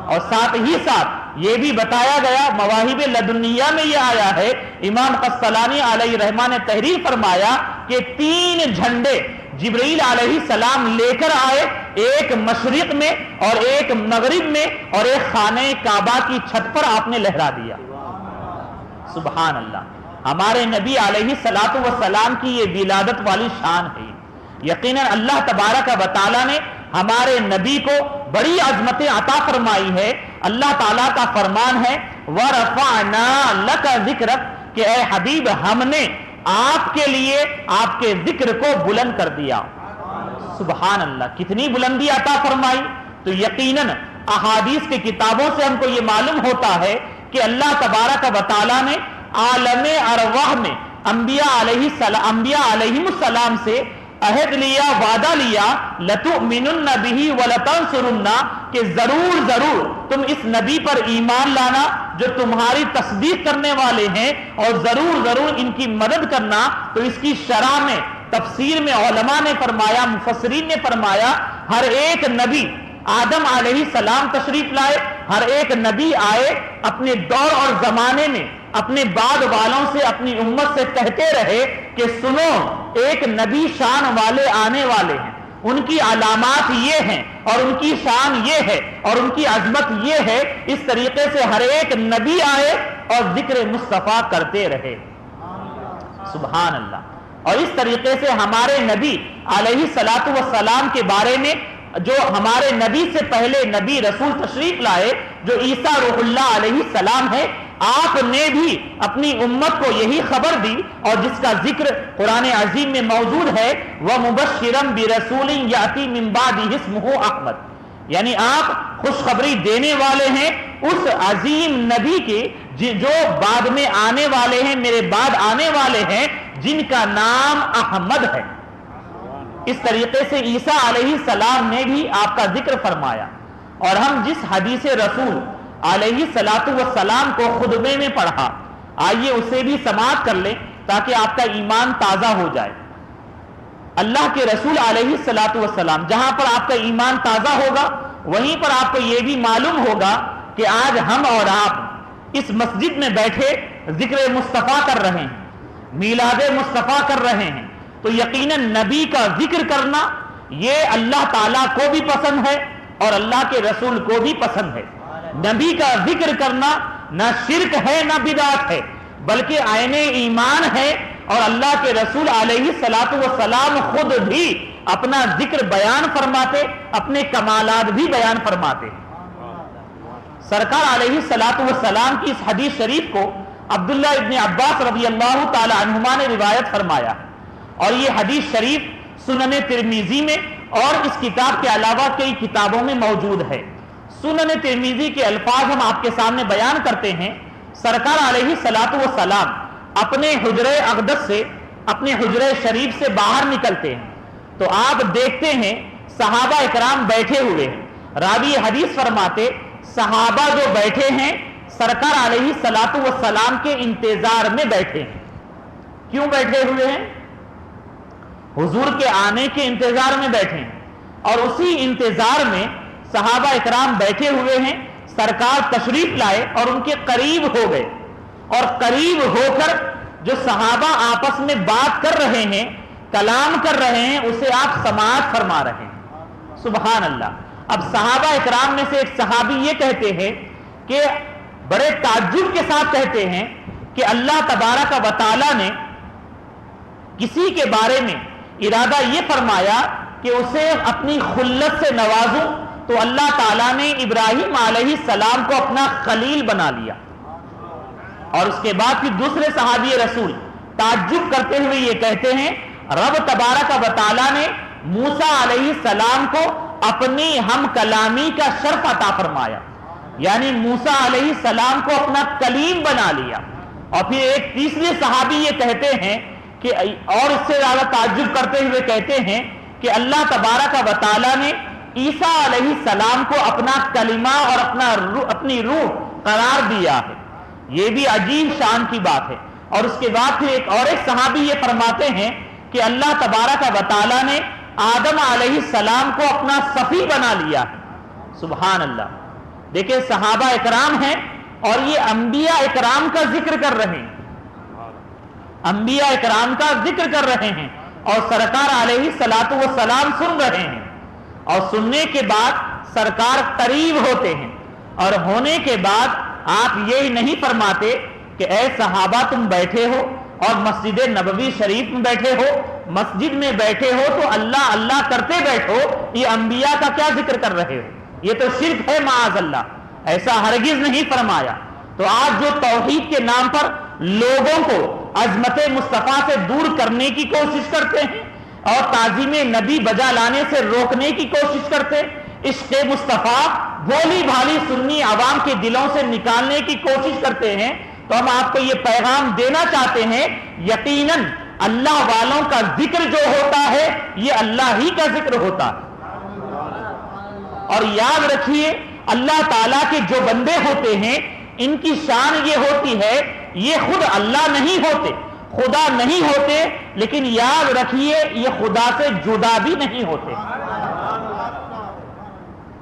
اور ساتھ ہی ساتھ یہ بھی بتایا گیا, مواہب لدنیہ میں یہ آیا ہے, امام قسطلانی علیہ رحمہ نے تحریر فرمایا کہ 3 جھنڈے جبرائیل علیہ السلام لے کر آئے, ایک مشرق میں اور ایک مغرب میں اور ایک خانہ کعبہ کی چھت پر آپ نے لہرا دیا. سبحان اللہ. ہمارے نبی علیہ الصلوۃ والسلام کی یہ ولادت والی شان ہے. یقیناً اللہ تبارک و تعالیٰ نے ہمارے نبی کو بڑی عظمتیں عطا فرمائی ہے. اللہ تعالیٰ کا فرمان ہے وَرَفَعْنَا لَكَ ذِكْرَكَ کہ اے حبیب ہم نے آپ کے لیے آپ کے ذکر کو بلند کر دیا. سبحان اللہ. کتنی بلندی عطا فرمائی. تو یقیناً احادیث کی کتابوں سے ہم کو یہ معلوم ہوتا ہے کہ اللہ تبارک و تعالیٰ نے عالم ارواح میں انبیاء علیہم السلام سے عہد لیا، وعدہ لیا، لَتُؤْمِنُنَّ بِهِ وَلَتَنْصُرُنَّ، کہ ضرور تم اس نبی پر ایمان لانا جو تمہاری تصدیق کرنے والے ہیں، اور ضرور ان کی مدد کرنا۔ تو اس کی شرح میں، تفسیر میں علماء نے فرمایا، مفسرین نے فرمایا، ہر ایک نبی آدم علیہ السلام تشریف لائے، ہر ایک نبی آئے، اپنے دور اور زمانے میں اپنے بعد والوں سے، اپنی امت سے کہتے رہے کہ سنو، ایک نبی شان والے آنے والے ہیں، ان کی علامات یہ ہیں اور ان کی شان یہ ہے اور ان کی عظمت یہ ہے۔ اس طریقے سے ہر ایک نبی آئے اور ذکر مصطفیٰ کرتے رہے، سبحان اللہ۔ اور اس طریقے سے ہمارے نبی علیہ الصلاۃ والسلام کے بارے میں، جو ہمارے نبی سے پہلے نبی رسول تشریف لائے جو عیسیٰ روح اللہ علیہ السلام ہے، آپ نے بھی اپنی امت کو یہی خبر دی، اور جس کا ذکر قرآن عظیم میں موجود ہے، وَمُبَشِّرًا بِرَسُولٍ يَأْتِي مِن بَعْدِهِ اسْمُهُ أَحْمَدُ، یعنی آپ خوشخبری دینے والے ہیں اس عظیم نبی کے جو بعد میں آنے والے ہیں، میرے بعد آنے والے ہیں، جن کا نام احمد ہے۔ اس طریقے سے عیسیٰ علیہ السلام نے بھی آپ کا ذکر فرمایا۔ اور ہم جس حدیث رسول علیہ الصلاۃ والسلام کو خطبے میں پڑھا، آئیے اسے بھی سماعت کر لیں تاکہ آپ کا ایمان تازہ ہو جائے۔ اللہ کے رسول علیہ الصلاۃ والسلام، جہاں پر آپ کا ایمان تازہ ہوگا وہیں پر آپ کو یہ بھی معلوم ہوگا کہ آج ہم اور آپ اس مسجد میں بیٹھے ذکر مصطفیٰ کر رہے ہیں، میلاد مصطفیٰ کر رہے ہیں، تو یقیناً نبی کا ذکر کرنا یہ اللہ تعالیٰ کو بھی پسند ہے اور اللہ کے رسول کو بھی پسند ہے۔ نبی کا ذکر کرنا نہ شرک ہے نہ بدعت ہے، بلکہ عین ایمان ہے، اور اللہ کے رسول علیہ الصلاۃ والسلام خود بھی اپنا ذکر بیان فرماتے، اپنے کمالات بھی بیان فرماتے۔ سرکار علیہ الصلاۃ والسلام کی اس حدیث شریف کو عبداللہ ابن عباس رضی اللہ تعالی عنہما نے روایت فرمایا، اور یہ حدیث شریف سنن ترمذی میں اور اس کتاب کے علاوہ کئی کتابوں میں موجود ہے۔ سنن ترمذی کے الفاظ ہم آپ کے سامنے بیان کرتے ہیں۔ سرکار علیہ الصلاۃ والسلام اپنے حجرہ اقدس سے، اپنے حجرہ شریف سے باہر نکلتے ہیں تو آپ دیکھتے ہیں صحابہ اکرام بیٹھے ہوئے ہیں۔ راوی حدیث فرماتے صحابہ جو بیٹھے ہیں سرکار علیہ الصلاۃ والسلام کے انتظار میں بیٹھے ہیں۔ کیوں بیٹھے ہوئے ہیں؟ حضور کے آنے کے انتظار میں بیٹھے ہیں، اور اسی انتظار میں صحابہ اکرام بیٹھے ہوئے ہیں، سرکار تشریف لائے اور ان کے قریب ہو گئے، اور قریب ہو کر جو صحابہ آپس میں بات کر رہے ہیں، کلام کر رہے ہیں، اسے آپ سماعت فرما رہے ہیں، سبحان اللہ۔ اب صحابہ اکرام میں سے ایک صحابی یہ کہتے ہیں کہ بڑے تعجب کے ساتھ کہتے ہیں کہ اللہ تبارک و تعالیٰ نے کسی کے بارے میں ارادہ یہ فرمایا کہ اسے اپنی خلت سے نوازوں، تو اللہ تعالیٰ نے ابراہیم علیہ السلام کو اپنا خلیل بنا لیا۔ اور اس کے بعد پھر دوسرے صحابی رسول تعجب کرتے ہوئے یہ کہتے ہیں رب تبارک و تعالیٰ نے موسیٰ علیہ السلام کو اپنی ہم کلامی کا شرف عطا فرمایا، یعنی موسیٰ علیہ السلام کو اپنا کلیم بنا لیا۔ اور پھر ایک تیسرے صحابی یہ کہتے ہیں کہ اور اس سے زیادہ تعجب کرتے ہوئے کہتے ہیں کہ اللہ تبارک و تعالیٰ نے عیسیٰ علیہ السلام کو اپنا کلمہ اور اپنی روح قرار دیا ہے۔ یہ بھی عجیب شان کی بات ہے۔ اور اس کے بعد پھر ایک صحابی یہ فرماتے ہیں کہ اللہ تبارک و تعالیٰ نے آدم علیہ السلام کو اپنا صفی بنا لیا ہے، سبحان اللہ۔ دیکھیں صحابہ اکرام ہیں اور یہ انبیاء اکرام کا ذکر کر رہے ہیں، انبیاء اکرام کا ذکر کر رہے ہیں، اور سرکار علیہ الصلاۃ والسلام سن رہے ہیں، اور سننے کے بعد سرکار قریب ہوتے ہیں، اور ہونے کے بعد آپ یہی نہیں فرماتے کہ اے صحابہ تم بیٹھے ہو اور مسجد نبوی شریف میں بیٹھے ہو، مسجد میں بیٹھے ہو تو اللہ اللہ کرتے بیٹھو، یہ انبیاء کا کیا ذکر کر رہے ہو؟ یہ تو شرک ہے معاذ اللہ، ایسا ہرگز نہیں فرمایا۔ تو آج جو توحید کے نام پر لوگوں کو عظمت مصطفیٰ سے دور کرنے کی کوشش کرتے ہیں اور تعظیم نبی بجا لانے سے روکنے کی کوشش کرتے ہیں، عشق مصطفیٰ بھولی بھالی سنی عوام کے دلوں سے نکالنے کی کوشش کرتے ہیں، تو ہم آپ کو یہ پیغام دینا چاہتے ہیں، یقیناً اللہ والوں کا ذکر جو ہوتا ہے یہ اللہ ہی کا ذکر ہوتا ہے۔ اور یاد رکھیے اللہ تعالیٰ کے جو بندے ہوتے ہیں ان کی شان یہ ہوتی ہے، یہ خود اللہ نہیں ہوتے، خدا نہیں ہوتے، لیکن یاد رکھیے یہ خدا سے جدا بھی نہیں ہوتے،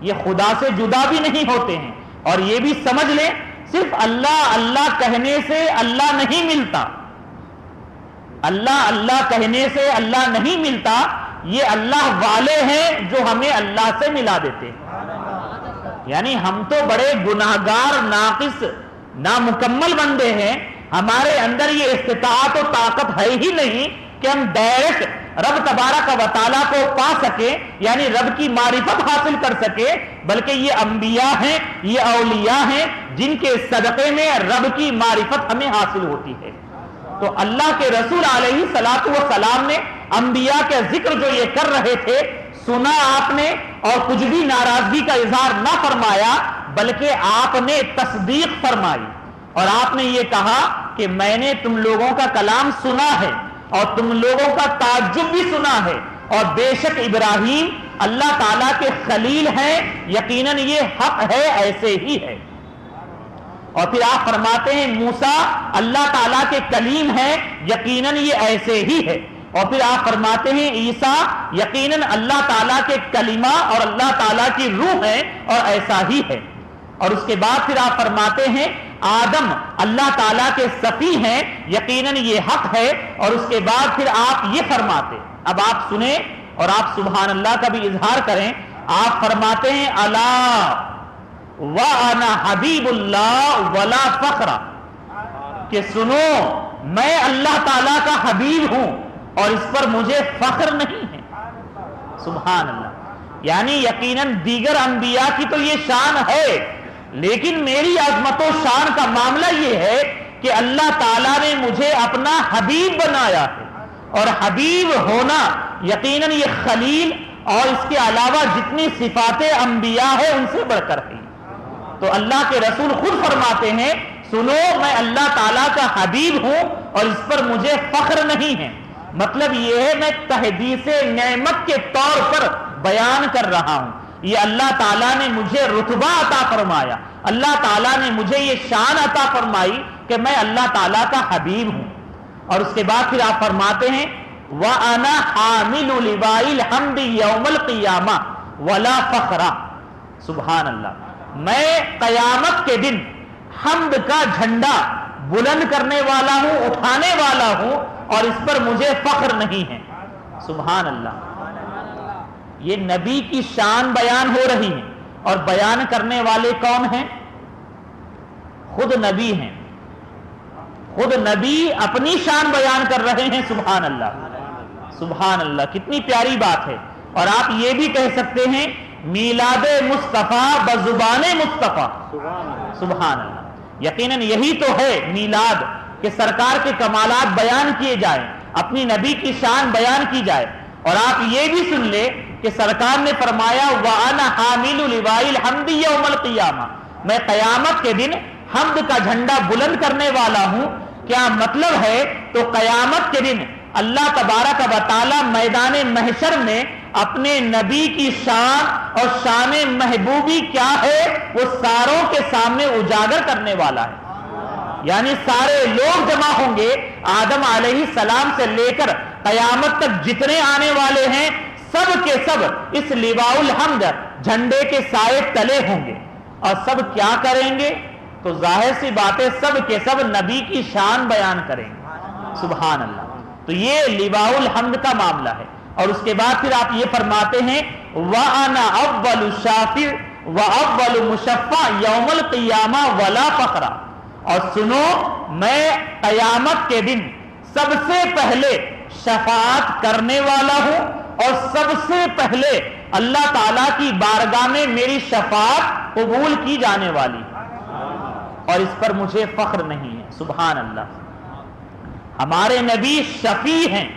یہ خدا سے جدا بھی نہیں ہوتے ہیں۔ اور یہ بھی سمجھ لیں صرف اللہ اللہ کہنے سے اللہ نہیں ملتا، اللہ اللہ کہنے سے اللہ نہیں ملتا، یہ اللہ والے ہیں جو ہمیں اللہ سے ملا دیتے ہیں۔ یعنی ہم تو بڑے گناہگار، ناقص، نامکمل بندے ہیں، ہمارے اندر یہ استطاعت و طاقت ہے ہی نہیں کہ ہم ڈائریکٹ رب تبارک و تعالیٰ کو پا سکیں، یعنی رب کی معرفت حاصل کر سکے، بلکہ یہ انبیاء ہیں، یہ اولیاء ہیں جن کے صدقے میں رب کی معرفت ہمیں حاصل ہوتی ہے۔ تو اللہ کے رسول علیہ الصلوۃ والسلام نے انبیاء کے ذکر جو یہ کر رہے تھے سنا آپ نے، اور کچھ بھی ناراضگی کا اظہار نہ فرمایا، بلکہ آپ نے تصدیق فرمائی، اور آپ نے یہ کہا کہ میں نے تم لوگوں کا کلام سنا ہے اور تم لوگوں کا تعجب بھی سنا ہے، اور بے شک ابراہیم اللہ تعالیٰ کے خلیل ہیں، یقیناً یہ حق ہے، ایسے ہی ہے۔ اور پھر آپ فرماتے ہیں موسیٰ اللہ تعالیٰ کے کلیم ہیں، یقیناً یہ ایسے ہی ہے۔ اور پھر آپ فرماتے ہیں عیسیٰ یقیناً اللہ تعالیٰ کے کلمہ اور اللہ تعالیٰ کی روح ہے، اور ایسا ہی ہے۔ اور اس کے بعد پھر آپ فرماتے ہیں آدم اللہ تعالیٰ کے صفی ہیں، یقیناً یہ حق ہے۔ اور اس کے بعد پھر آپ یہ فرماتے، اب آپ سنیں اور آپ سبحان اللہ کا بھی اظہار کریں، آپ فرماتے ہیں الا وَأَنَا حَبِيبُ اللَّهِ وَلَا فَخْرَ، کہ سنو میں اللہ تعالیٰ کا حبیب ہوں اور اس پر مجھے فخر نہیں ہے۔ سبحان اللہ، یعنی یقیناً دیگر انبیاء کی تو یہ شان ہے، لیکن میری عظمت و شان کا معاملہ یہ ہے کہ اللہ تعالیٰ نے مجھے اپنا حبیب بنایا ہے، اور حبیب ہونا یقیناً یہ خلیل اور اس کے علاوہ جتنی صفات انبیاء ہے ان سے بڑھ کر ہے۔ تو اللہ کے رسول خود فرماتے ہیں سنو میں اللہ تعالیٰ کا حبیب ہوں اور اس پر مجھے فخر نہیں ہے، مطلب یہ ہے میں تحدیث نعمت کے طور پر بیان کر رہا ہوں، یہ اللہ تعالیٰ نے مجھے رتبہ عطا فرمایا، اللہ تعالیٰ نے مجھے یہ شان عطا فرمائی کہ میں اللہ تعالیٰ کا حبیب ہوں۔ اور اس کے بعد پھر آپ فرماتے ہیں وَأَنَا حَامِلُ لِوَاءِ الْحَمْدِ يَوْمَ الْقِيَامَةِ وَلَا فَخْرَ۔ سبحان اللہ، میں قیامت کے دن حمد کا جھنڈا بلند کرنے والا ہوں، اٹھانے والا ہوں، اور اس پر مجھے فخر نہیں ہے۔ سبحان اللہ، یہ نبی کی شان بیان ہو رہی ہے، اور بیان کرنے والے کون ہیں؟ خود نبی ہیں، خود نبی اپنی شان بیان کر رہے ہیں۔ سبحان اللہ، سبحان اللہ، کتنی پیاری بات ہے۔ اور آپ یہ بھی کہہ سکتے ہیں میلاد مصطفیٰ بزبان مصطفیٰ۔ سبحان اللہ، یقیناً یہی تو ہے میلاد، کہ سرکار کے کمالات بیان کیے جائیں، اپنی نبی کی شان بیان کی جائے۔ اور آپ یہ بھی سن لے کہ سرکار نے فرمایا وَأَنَا حَامِلُ لِوَاءِ الْحَمْدِ يَوْمَ الْقِيَامَةِ، میں قیامت کے دن حمد کا جھنڈا بلند کرنے والا ہوں۔ کیا مطلب ہے؟ تو قیامت کے دن اللہ تبارک و تعالی میدان محشر میں اپنے نبی کی شان اور شان محبوبی کیا ہے وہ ساروں کے سامنے اجاگر کرنے والا ہے، یعنی سارے لوگ جمع ہوں گے، آدم علیہ السلام سے لے کر قیامت تک جتنے آنے والے ہیں سب کے سب اس لواء الحمد جھنڈے کے سائے تلے ہوں گے، اور سب کیا کریں گے؟ تو ظاہر سی بات ہے سب کے سب نبی کی شان بیان کریں گے۔ سبحان اللہ، تو یہ لواء الحمد کا معاملہ ہے۔ اور اس کے بعد پھر آپ یہ فرماتے ہیں وَأَنَا أَوَّلُ شَافِعٍ وَأَوَّلُ مُشَفَّعٍ يَوْمَ الْقِيَامَةِ وَلَا فَخْرَ، اور سنو میں قیامت کے دن سب سے پہلے شفاعت کرنے والا ہوں، اور سب سے پہلے اللہ تعالیٰ کی بارگاہ میں میری شفاعت قبول کی جانے والی، اور اس پر مجھے فخر نہیں ہے۔ سبحان اللہ، ہمارے نبی شفیع ہیں،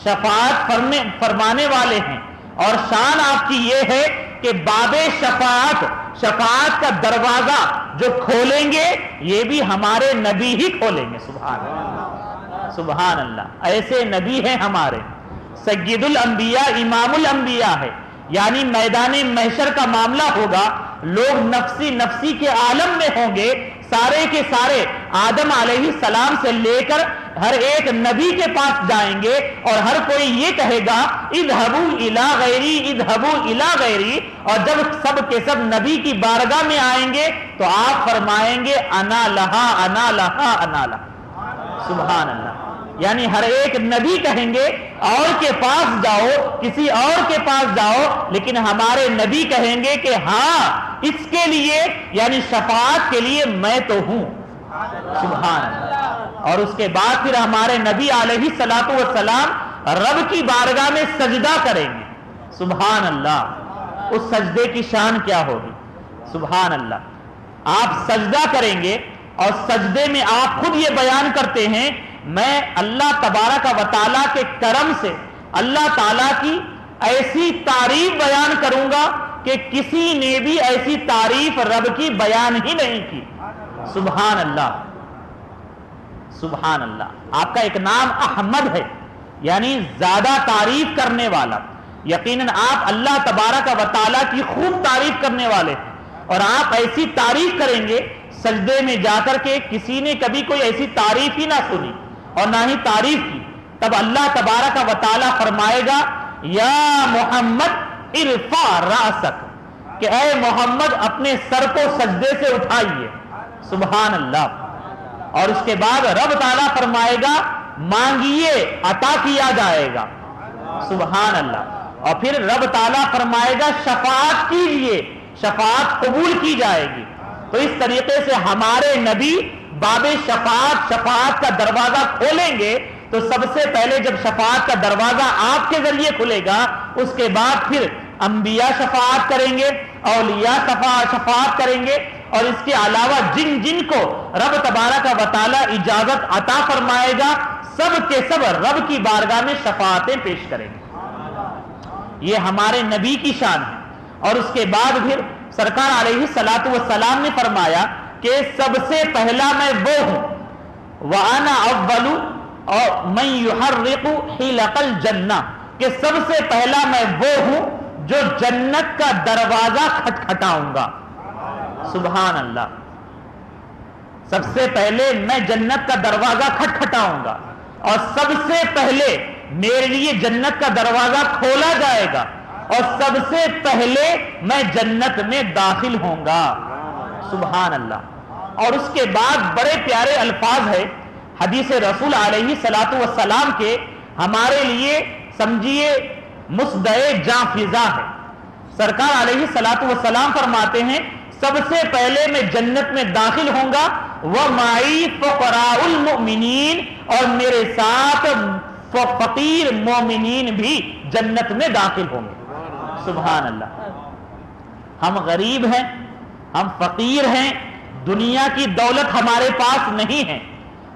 شفاعت فرمانے والے ہیں، اور شان آپ کی یہ ہے کہ باب شفاعت کا دروازہ جو کھولیں گے یہ بھی ہمارے نبی ہی کھولیں گے. سبحان اللہ, سبحان اللہ. ایسے نبی ہیں ہمارے, سید الانبیاء امام الانبیاء ہے. یعنی میدان محشر کا معاملہ ہوگا, لوگ نفسی نفسی کے عالم میں ہوں گے, سارے کے سارے آدم علیہ السلام سے لے کر ہر ایک نبی کے پاس جائیں گے, اور ہر کوئی یہ کہے گا اذهبوا الی غیری اذهبوا الی غیری. اور جب سب کے سب نبی کی بارگاہ میں آئیں گے تو آپ فرمائیں گے انا لہا انا لہا انا لہا. سبحان اللہ. یعنی ہر ایک نبی کہیں گے اور کے پاس جاؤ, کسی اور کے پاس جاؤ, لیکن ہمارے نبی کہیں گے کہ ہاں اس کے لیے یعنی شفاعت کے لیے میں تو ہوں. سبحان اللہ. اور اس کے بعد پھر ہمارے نبی علیہ الصلوۃ والسلام رب کی بارگاہ میں سجدہ کریں گے. سبحان اللہ. اس سجدے کی شان کیا ہوگی. سبحان اللہ. آپ سجدہ کریں گے اور سجدے میں آپ خود یہ بیان کرتے ہیں میں اللہ تبارک و تعالیٰ کے کرم سے اللہ تعالیٰ کی ایسی تعریف بیان کروں گا کہ کسی نے بھی ایسی تعریف رب کی بیان ہی نہیں کی. سبحان اللہ, سبحان اللہ. آپ کا ایک نام احمد ہے, یعنی زیادہ تعریف کرنے والا. یقیناً آپ اللہ تبارک و تعالیٰ کی خوب تعریف کرنے والے ہیں, اور آپ ایسی تعریف کریں گے سجدے میں جا کر کے کسی نے کبھی کوئی ایسی تعریف ہی نہ سنی اور نہ ہی تعریف کی. تب اللہ تبارک و تعالیٰ فرمائے گا یا محمد ارفع رأسک, کہ اے محمد اپنے سر کو سجدے سے اٹھائیے. سبحان اللہ. اور اس کے بعد رب تعالیٰ فرمائے گا مانگیے عطا کیا جائے گا. سبحان اللہ. اور پھر رب تعالیٰ فرمائے گا شفاعت کیجیے, شفاعت قبول کی جائے گی. تو اس طریقے سے ہمارے نبی باب شفاعت کا دروازہ کھولیں گے. تو سب سے پہلے جب شفاعت کا دروازہ آپ کے ذریعے کھلے گا, اس کے بعد پھر انبیاء شفاعت کریں گے, اولیاء شفاعت کریں گے, اور اس کے علاوہ جن جن کو رب تبارک و تعالی اجازت عطا فرمائے گا سب کے سب رب کی بارگاہ میں شفاعتیں پیش کریں گے. یہ ہمارے نبی کی شان ہے. اور اس کے بعد پھر سرکار علیہ الصلوۃ والسلام نے فرمایا کہ سب سے پہلا میں وہ ہوں, وَأَنَا أَوَّلُ اور مَن يُحَرِّقُ حِلَقَ الْجَنَّةِ, کہ سب سے پہلا میں وہ ہوں جو جنت کا دروازہ کھٹکھٹاؤں گا. سبحان اللہ. سب سے پہلے میں جنت کا دروازہ کھٹکھٹاؤں گا, اور سب سے پہلے میرے لیے جنت کا دروازہ کھولا جائے گا, اور سب سے پہلے میں جنت میں داخل ہوں گا. سبحان اللہ. اور اس کے بعد بڑے پیارے الفاظ ہیں حدیث رسول علیہ الصلوۃ والسلام کے, ہمارے لیے سمجھیے مصدع جاں فضا ہے. سرکار علیہ الصلوۃ والسلام فرماتے ہیں سب سے پہلے میں جنت میں داخل ہوں گا, وَمَعِي فُقَرَاءُ الْمُؤْمِنِينَ, اور میرے ساتھ فقیر مومنین بھی جنت میں داخل ہوں گے. سبحان اللہ. ہم غریب ہیں, ہم فقیر ہیں, دنیا کی دولت ہمارے پاس نہیں ہے.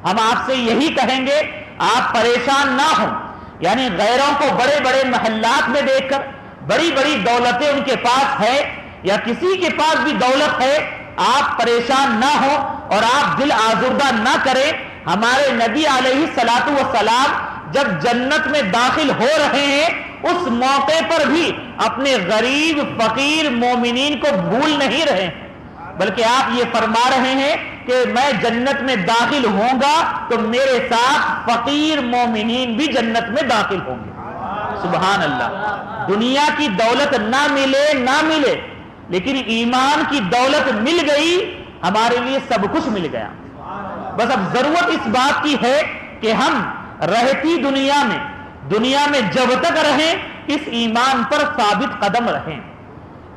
ہم آپ سے یہی کہیں گے آپ پریشان نہ ہوں. یعنی غیروں کو بڑے بڑے محلات میں دیکھ کر بڑی بڑی دولتیں ان کے پاس ہے, یا کسی کے پاس بھی دولت ہے, آپ پریشان نہ ہو اور آپ دل آزردہ نہ کریں. ہمارے نبی علیہ الصلوۃ والسلام جب جنت میں داخل ہو رہے ہیں اس موقع پر بھی اپنے غریب فقیر مومنین کو بھول نہیں رہے ہیں, بلکہ آپ یہ فرما رہے ہیں کہ میں جنت میں داخل ہوں گا تو میرے ساتھ فقیر مومنین بھی جنت میں داخل ہوں گے. سبحان اللہ. دنیا کی دولت نہ ملے لیکن ایمان کی دولت مل گئی, ہمارے لیے سب کچھ مل گیا. بس اب ضرورت اس بات کی ہے کہ ہم رہتی دنیا میں جب تک رہیں اس ایمان پر ثابت قدم رہیں.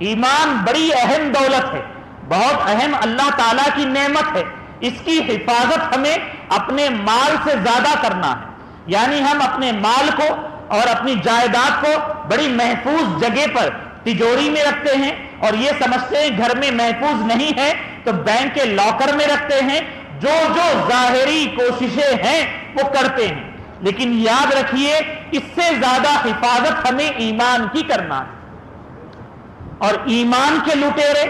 ایمان بڑی اہم دولت ہے, بہت اہم اللہ تعالیٰ کی نعمت ہے. اس کی حفاظت ہمیں اپنے مال سے زیادہ کرنا ہے. یعنی ہم اپنے مال کو اور اپنی جائیداد کو بڑی محفوظ جگہ پر تجوری میں رکھتے ہیں, اور یہ سمجھتے ہیں گھر میں محفوظ نہیں ہے تو بینک کے لاکر میں رکھتے ہیں. جو ظاہری کوششیں ہیں وہ کرتے ہیں, لیکن یاد رکھیے اس سے زیادہ حفاظت ہمیں ایمان کی کرنا ہے. اور ایمان کے لٹیرے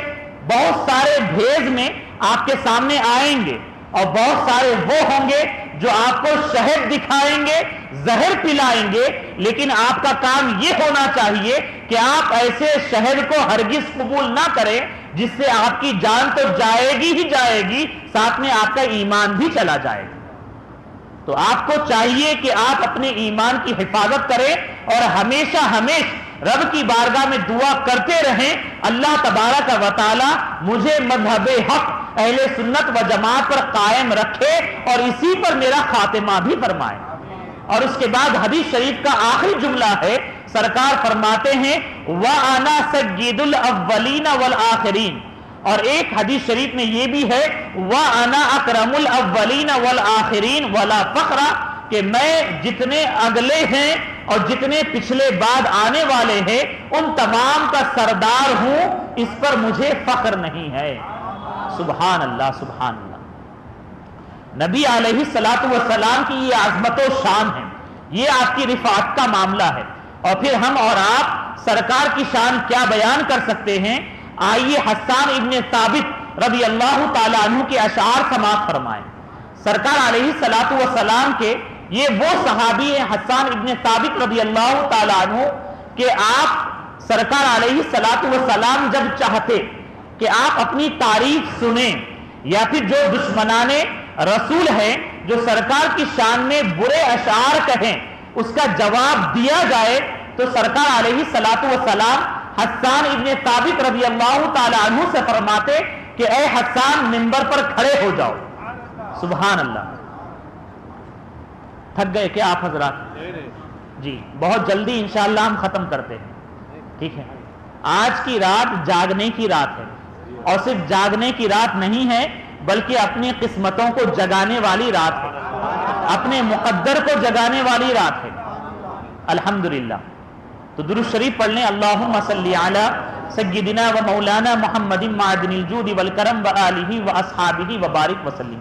بہت سارے بھیز میں آپ کے سامنے آئیں گے، اور بہت سارے وہ ہوں گے جو آپ کو شہد دکھائیں گے، زہر پلائیں گے، لیکن آپ کا کام یہ ہونا چاہیے کہ آپ ایسے شہد کو ہرگز قبول نہ کریں جس سے آپ کی جان تو جائے گی ہی جائے گی، ساتھ میں آپ کا ایمان بھی چلا جائے گا۔ تو آپ کو چاہیے کہ آپ اپنے ایمان کی حفاظت کریں اور ہمیشہ رب کی بارگاہ میں دعا کرتے رہیں، اللہ تبارک و تعالی مجھے مذہب حق اہل سنت و جماعت پر قائم رکھے اور اسی پر میرا خاتمہ بھی فرمائے۔ اور اس کے بعد حدیث شریف کا آخری جملہ ہے، سرکار فرماتے ہیں وَأَنَا سَيِّدُ الْأَوَّلِينَ وَالْآخِرِينَ، اور ایک حدیث شریف میں یہ بھی ہے وَأَنَا أَكْرَمُ الْأَوَّلِينَ وَالْآخِرِينَ وَلَا فَخْرَ، کہ میں جتنے اگلے ہیں اور جتنے پچھلے بعد آنے والے ہیں ان تمام کا سردار ہوں، اس پر مجھے فخر نہیں ہے۔ سبحان اللہ، سبحان اللہ۔ نبی علیہ الصلوۃ والسلام کی یہ عظمت و شان ہے، یہ آپ کی رفعت کا معاملہ ہے، اور پھر ہم اور آپ سرکار کی شان کیا بیان کر سکتے ہیں؟ آئیے حسان ابن ثابت رضی اللہ تعالیٰ عنہ کے اشعار سماعت فرمائیں۔ سرکار علیہ الصلوۃ والسلام کے یہ وہ صحابی ہیں حسان ابن ثابت رضی اللہ تعالیٰ عنہ کہ آپ سرکار علیہ الصلوۃ والسلام جب چاہتے کہ آپ اپنی تعریف سنیں یا پھر جو دشمنان رسول ہیں جو سرکار کی شان میں برے اشعار کہیں اس کا جواب دیا جائے، تو سرکار علیہ الصلوۃ والسلام حسان ابن ثابت رضی اللہ تعالیٰ عنہ سے فرماتے کہ اے حسان منبر پر کھڑے ہو جاؤ۔ سبحان اللہ۔ تھک گئے کیا آپ حضرات؟ جی بہت جلدی انشاءاللہ ہم ختم کرتے ہیں، ٹھیک ہے؟ آج کی رات جاگنے کی رات ہے، اور صرف جاگنے کی رات نہیں ہے بلکہ اپنی قسمتوں کو جگانے والی رات ہے، اپنے مقدر کو جگانے والی رات ہے۔ الحمدللہ۔ تو درود شریف پڑھ لیں، اللہم صلی علی سیدنا و مولانا محمد معدن الجود والکرم وآلہ واصحابہ وبارک وسلم۔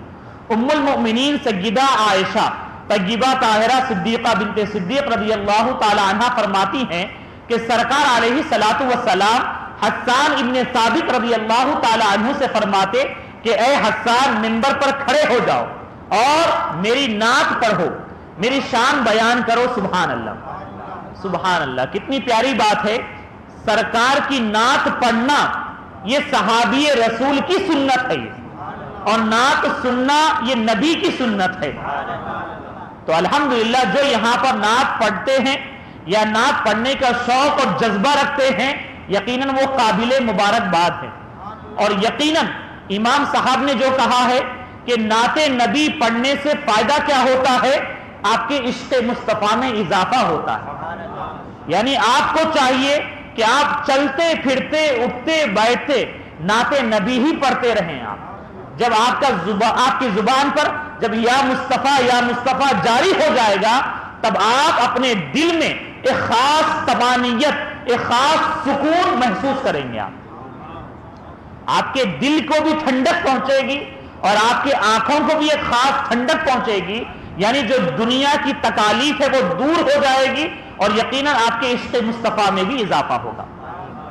ام المؤمنین سیدہ عائشہ طیبہ طاہرہ صدیقہ بنت صدیق رضی اللہ تعالی عنہ فرماتی ہیں کہ سرکار علیہ الصلوۃ والسلام حسان ابن ثابت رضی اللہ تعالی عنہ سے فرماتے کہ اے حسان منبر پر کھڑے ہو جاؤ اور میری نعت پڑھو، میری شان بیان کرو۔ سبحان اللہ، سبحان اللہ۔ کتنی پیاری بات ہے، سرکار کی نعت پڑھنا یہ صحابی رسول کی سنت ہے، اور نعت سننا یہ نبی کی سنت ہے۔ تو الحمدللہ جو یہاں پر نعت پڑھتے ہیں یا نعت پڑھنے کا شوق اور جذبہ رکھتے ہیں، یقیناً وہ قابل مبارکباد ہے۔ اور یقیناً امام صاحب نے جو کہا ہے کہ نعت نبی پڑھنے سے فائدہ کیا ہوتا ہے، آپ کے عشق مصطفیٰ میں اضافہ ہوتا ہے۔ یعنی آپ کو چاہیے کہ آپ چلتے پھرتے اٹھتے بیٹھتے نعت نبی ہی پڑھتے رہیں۔ آپ جب آپ کی زبان پر جب یا مصطفیٰ جاری ہو جائے گا، تب آپ اپنے دل میں ایک خاص طمانینت، ایک خاص سکون محسوس کریں گے۔ آپ کے دل کو بھی ٹھنڈک پہنچے گی اور آپ کی آنکھوں کو بھی ایک خاص ٹھنڈک پہنچے گی، یعنی جو دنیا کی تکالیف ہے وہ دور ہو جائے گی، اور یقیناً آپ کے عشق مصطفیٰ میں بھی اضافہ ہوگا۔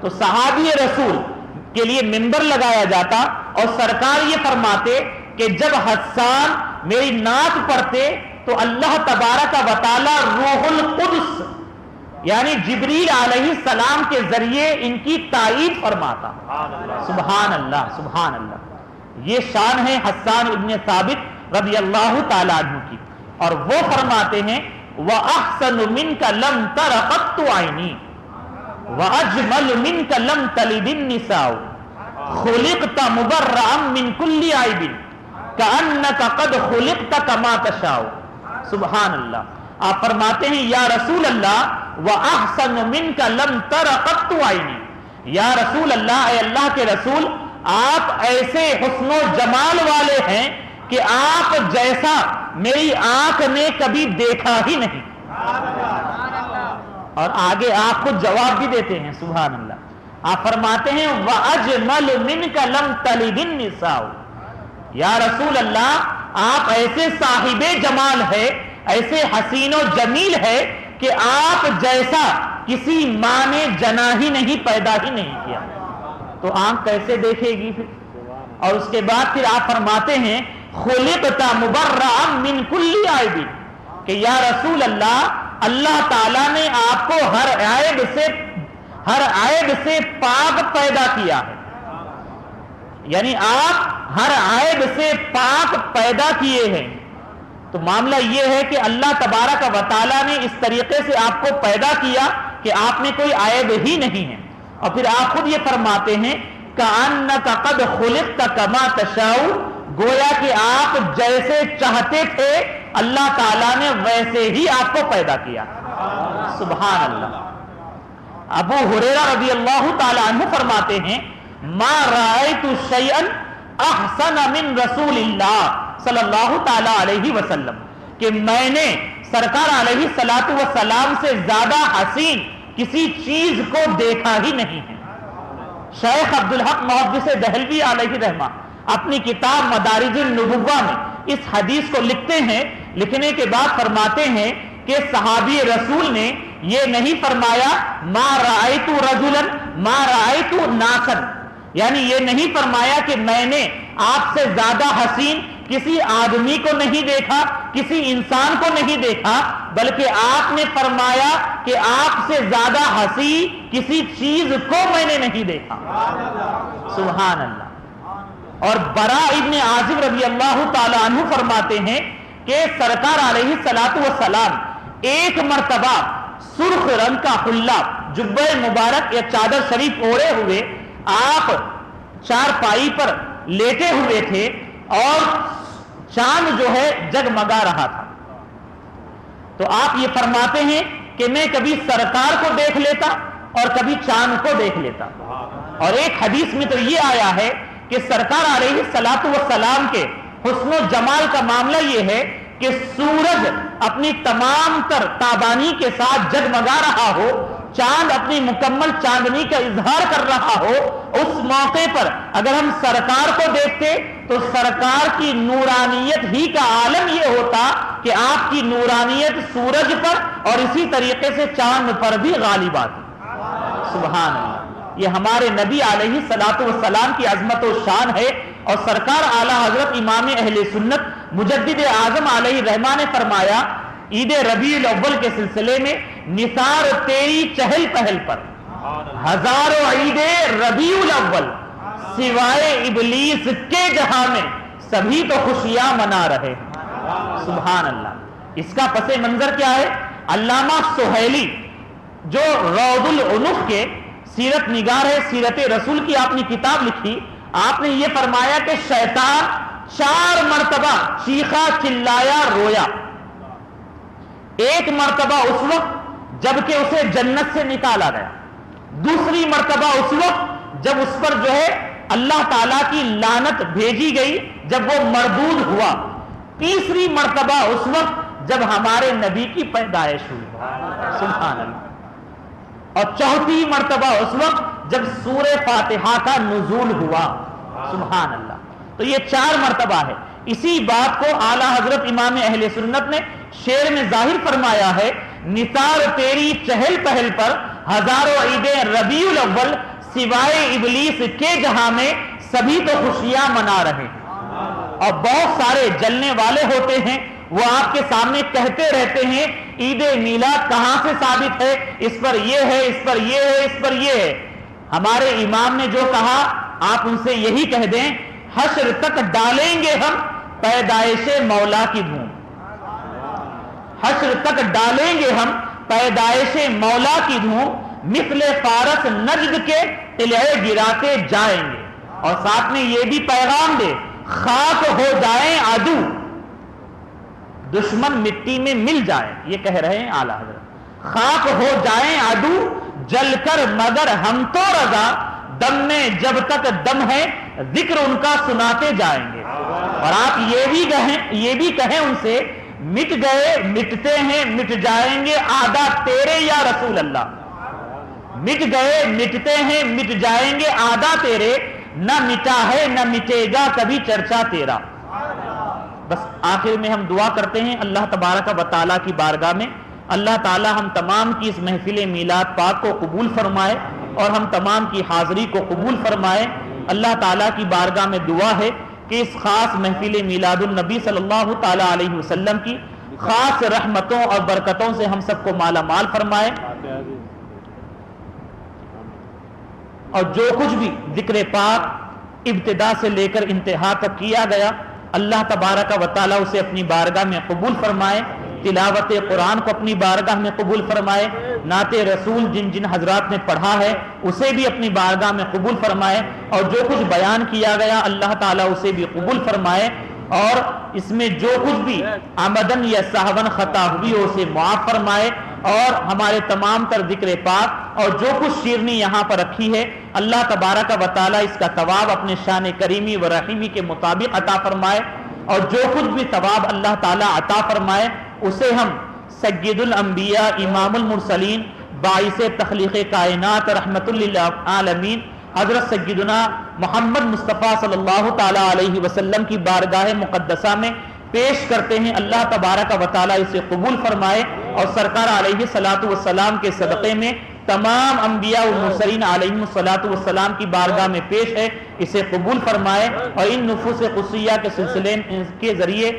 تو صحابی رسول کے لیے منبر لگایا جاتا، اور سرکار یہ فرماتے کہ جب حسان میری نعت پڑھتے تو اللہ تبارک و تعالی روح القدس یعنی جبریل علیہ السلام کے ذریعے ان کی تائید فرماتا۔ سبحان اللہ، سبحان اللہ۔ یہ شان ہے حسان ابن ثابت رضی اللہ تعالی عنہ کی، اور وہ فرماتے ہیں وَأَحْسَنُ مِنْكَ لَمْ تَرَ قَطُّ عَيْنِي وَأَجْمَلُ مِنْكَ لَمْ تَلِدِ النِّسَاءُ خُلِقْتَ مُبَرَّأً مِنْ كُلِّ عَيْبٍ كَأَنَّكَ قَدْ خُلِقْتَ كَمَا تَشَاءُ۔ سبحان اللہ۔ آپ فرماتے ہیں یا رسول اللہ وَأَحْسَنُ مِنْكَ لَمْ تَرَ قَطُّ عَيْنِي، یا رسول اللہ، اے اللہ کے رسول، آپ ایسے حسن و جمال والے ہیں کہ آپ جیسا میری آنکھ نے کبھی دیکھا ہی نہیں۔ اور آگے آپ خود جواب بھی دیتے ہیں، سبحان اللہ۔ آپ فرماتے ہیں وَأَجْمَلُ مِنْكَ لَمْ تَلِدِ النِّسَاءُ، یا رسول اللہ آپ ایسے صاحب جمال ہے، ایسے حسین و جمیل ہے کہ آپ جیسا کسی ماں نے جنا ہی نہیں، پیدا ہی نہیں کیا۔ تو آنکھ کیسے دیکھے گی پھر؟ اور اس کے بعد پھر آپ فرماتے ہیں خلقت مبرأ من کل عیب، کہ یا رسول اللہ، اللہ تعالیٰ نے آپ کو ہر عیب سے پاک پیدا کیا ہے، یعنی آپ ہر عیب سے پاک پیدا کیے ہیں۔ تو معاملہ یہ ہے کہ اللہ تبارک و تعالیٰ نے اس طریقے سے آپ کو پیدا کیا کہ آپ میں کوئی عیب ہی نہیں ہے۔ اور پھر آپ خود یہ فرماتے ہیں کأنک قد خلقت کما تشاء، گویا کہ آپ جیسے چاہتے تھے اللہ تعالیٰ نے ویسے ہی آپ کو پیدا کیا۔ سبحان اللہ۔ ابو ہریرہ رضی اللہ تعالی عنہ فرماتے ہیں ما رأیت شیئا احسن من رسول اللہ صلی اللہ تعالی علیہ وسلم، کہ میں نے سرکار علیہ الصلوۃ والسلام سے زیادہ حسین کسی چیز کو دیکھا ہی نہیں ہے۔ شیخ عبدالحق محدث دہلوی علیہ رحمہ اپنی کتاب مدارج النبوہ میں اس حدیث کو لکھتے ہیں، لکھنے کے بعد فرماتے ہیں کہ صحابی رسول نے یہ نہیں فرمایا ما رأیت رجلا ما رأیت ناسا، یعنی یہ نہیں فرمایا کہ میں نے آپ سے زیادہ حسین کسی آدمی کو نہیں دیکھا، کسی انسان کو نہیں دیکھا، بلکہ آپ نے فرمایا کہ آپ سے زیادہ حسین کسی چیز کو میں نے نہیں دیکھا۔ سبحان اللہ۔ اور براء ابن عازب رضی اللہ تعالی عنہ فرماتے ہیں کہ سرکار علیہ الصلوۃ والسلام ایک مرتبہ سرخ رنگ کا حلہ جبہ مبارک یا چادر شریف اوڑھے ہوئے آپ چارپائی پر لیٹے ہوئے تھے اور چاند جو ہے جگمگا رہا تھا۔ تو آپ یہ فرماتے ہیں کہ میں کبھی سرکار کو دیکھ لیتا اور کبھی چاند کو دیکھ لیتا۔ اور ایک حدیث میں تو یہ آیا ہے کہ سرکار علیہ الصلوۃ والسلام کے حسن و جمال کا معاملہ یہ ہے کہ سورج اپنی تمام تر تابانی کے ساتھ جگمگا رہا ہو، چاند اپنی مکمل چاندنی کا اظہار کر رہا ہو، اس موقع پر اگر ہم سرکار کو دیکھتے تو سرکار کی نورانیت ہی کا عالم یہ ہوتا کہ آپ کی نورانیت سورج پر اور اسی طریقے سے چاند پر بھی غالب آتی۔ سبحان اللہ۔ یہ ہمارے نبی علیہ الصلوۃ والسلام کی عظمت و شان ہے۔ اور سرکار اعلیٰ حضرت امام اہل سنت مجدد اعظم علیہ رحمہ نے فرمایا عید ربیع الاول کے سلسلے میں نثار تیری چہل پہل پر ہزاروں عید ربیع الاول سوائے ابلیس کے جہاں میں سبھی تو خوشیاں منا رہے ہیں۔ سبحان اللہ۔ اس کا پس منظر کیا ہے؟ علامہ سہیلی جو روض العنف کے سیرت نگار ہے، سیرت رسول کی آپ نے کتاب لکھی، آپ نے یہ فرمایا کہ شیطان 4 مرتبہ چیخا چلایا رویا۔ ایک مرتبہ اس وقت جبکہ اسے جنت سے نکالا گیا، دوسری مرتبہ اس وقت جب اس پر جو ہے اللہ تعالیٰ کی لعنت بھیجی گئی، جب وہ مردود ہوا، تیسری مرتبہ اس وقت جب ہمارے نبی کی پیدائش ہوئی۔ سبحان اللہ۔ اور چوتھی مرتبہ اس وقت جب سورہ فاتحہ کا نزول ہوا۔ سبحان اللہ۔ تو یہ 4 مرتبہ ہے۔ اسی بات کو اعلیٰ حضرت امام اہل سنت نے شعر میں ظاہر فرمایا ہے نثار تیری چہل پہل پر ہزاروں عیدیں ربیع الاول سوائے ابلیس کے جہاں میں سبھی تو خوشیاں منا رہے ہیں۔ اور بہت سارے جلنے والے ہوتے ہیں، وہ آپ کے سامنے کہتے رہتے ہیں عید میلاد کہاں سے ثابت ہے، اس پر یہ ہے، اس پر یہ ہے، اس پر یہ ہے۔ ہمارے امام نے جو کہا آپ ان سے یہی کہہ دیں حشر تک ڈالیں گے ہم پیدائش مولا کی دھوم، حشر تک ڈالیں گے ہم پیدائش مولا کی دھوم، مثل فارس نجد کے قلعے گراتے جائیں گے۔ اور ساتھ میں یہ بھی پیغام دے خاک ہو جائیں عدو دشمن مٹی میں مل جائے، یہ کہہ رہے ہیں اعلیٰ حضرت، خاک ہو جائیں عدو جل کر مگر ہم تو رضا، دم میں جب تک دم ہے ذکر ان کا سناتے جائیں گے۔ اور آپ یہ بھی کہیں ان سے مٹ گئے مٹتے ہیں مٹ جائیں گے آدھا تیرے یا رسول اللہ، مٹ گئے مٹتے ہیں مٹ جائیں گے آدھا تیرے، نہ مٹا ہے نہ مٹے گا کبھی چرچا تیرا۔ بس آخر میں ہم دعا کرتے ہیں اللہ تبارک و تعالیٰ کی بارگاہ میں، اللہ تعالیٰ ہم تمام کی اس محفل میلاد پاک کو قبول فرمائے، اور ہم تمام کی حاضری کو قبول فرمائے۔ اللہ تعالیٰ کی بارگاہ میں دعا ہے کہ اس خاص محفل میلاد النبی صلی اللہ تعالیٰ علیہ وسلم کی خاص رحمتوں اور برکتوں سے ہم سب کو مالا مال فرمائے، اور جو کچھ بھی ذکر پاک ابتدا سے لے کر انتہا تک کیا گیا اللہ تبارک و تعالیٰ اسے اپنی بارگاہ میں قبول فرمائے، تلاوت قرآن کو اپنی بارگاہ میں قبول فرمائے، نعت رسول جن جن حضرات نے پڑھا ہے اسے بھی اپنی بارگاہ میں قبول فرمائے، اور جو کچھ بیان کیا گیا اللہ تعالیٰ اسے بھی قبول فرمائے، اور اس میں جو کچھ بھی عمدن یا سہون خطا ہوئی ہو اسے معاف فرمائے، اور ہمارے تمام تر ذکر پاک اور جو کچھ شیرنی یہاں پر رکھی ہے اللہ تبارک و تعالیٰ اس کا ثواب اپنے شان کریمی و رحیمی کے مطابق عطا فرمائے، اور جو کچھ بھی ثواب اللہ تعالیٰ عطا فرمائے اسے ہم سید الانبیاء امام المرسلین باعث تخلیق کائنات رحمت للعالمین حضرت سیدنا محمد مصطفیٰ صلی اللہ تعالیٰ علیہ وسلم کی بارگاہ مقدسہ میں پیش کرتے ہیں۔ اللہ تبارک و تعالیٰ اسے قبول فرمائے، اور سرکار علیہ الصلوۃ والسلام کے صدقے میں تمام انبیاء و مرسلین علیہ الصلوۃ والسلام کی بارگاہ میں پیش ہے، اسے قبول فرمائے، اور ان نفوس قدسیہ کے سلسلے کے ذریعے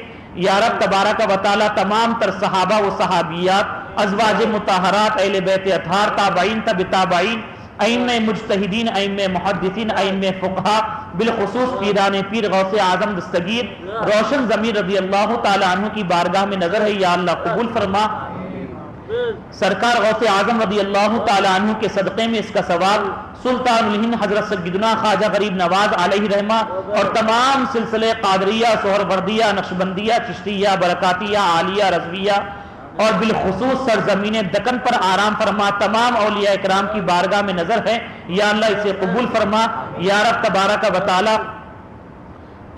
یا رب تبارک و تعالیٰ تمام تر صحابہ و صحابیات، ازواج مطہرات، اہل بیت اطہار، تابعین تبع تابعین، ائمہ مجتہدین، ائمہ محدثین، ائمہ فقہا، بالخصوص پیران پیر غوث اعظم دستگیر روشن ضمیر رضی اللہ تعالی عنہ کی بارگاہ میں نظر ہے، یا اللہ قبول فرما۔ سرکار غوث اعظم رضی اللہ تعالی عنہ کے صدقے میں اس کا ثواب سلطان الہند حضرت سیدنا خواجہ غریب نواز علیہ رحمہ اور تمام سلسلے قادریہ، سہروردیہ، نقشبندیہ، چشتیہ، برکاتیہ، عالیہ، رضویہ، اور بالخصوص سرزمین دکن پر آرام فرما تمام اولیاء اکرام کی بارگاہ میں نظر ہے، یا اللہ اسے قبول فرما۔ یا رب تبارک و تعالی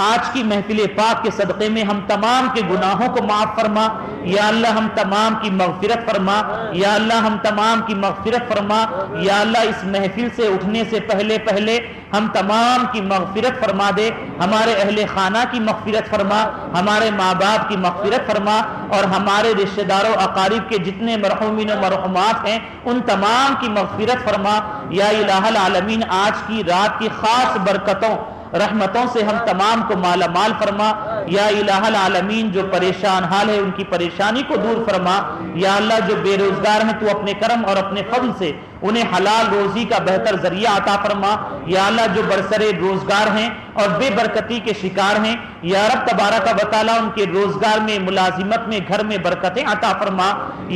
آج کی محفل پاک کے صدقے میں ہم تمام کے گناہوں کو معاف فرما، یا اللہ ہم تمام کی مغفرت فرما، یا اللہ ہم تمام کی مغفرت فرما، یا اللہ اس محفل سے اٹھنے سے پہلے پہلے ہم تمام کی مغفرت فرما دے، ہمارے اہل خانہ کی مغفرت فرما، ہمارے ماں باپ کی مغفرت فرما، اور ہمارے رشتہ داروں اقارب کے جتنے مرحومین و مرحومات ہیں ان تمام کی مغفرت فرما۔ یا الہ العالمین آج کی رات کی خاص برکتوں رحمتوں سے ہم تمام کو مالا مال فرما، یا الہ العالمین جو پریشان حال ہے ان کی پریشانی کو دور فرما، یا اللہ جو بے روزگار ہیں تو اپنے کرم اور اپنے فضل سے انہیں حلال روزی کا بہتر ذریعہ عطا فرما، یا اللہ جو برسر روزگار ہیں اور بے برکتی کے شکار ہیں یا رب تبارک و تعالیٰ ان کے روزگار میں، ملازمت میں، گھر میں برکتیں عطا فرما،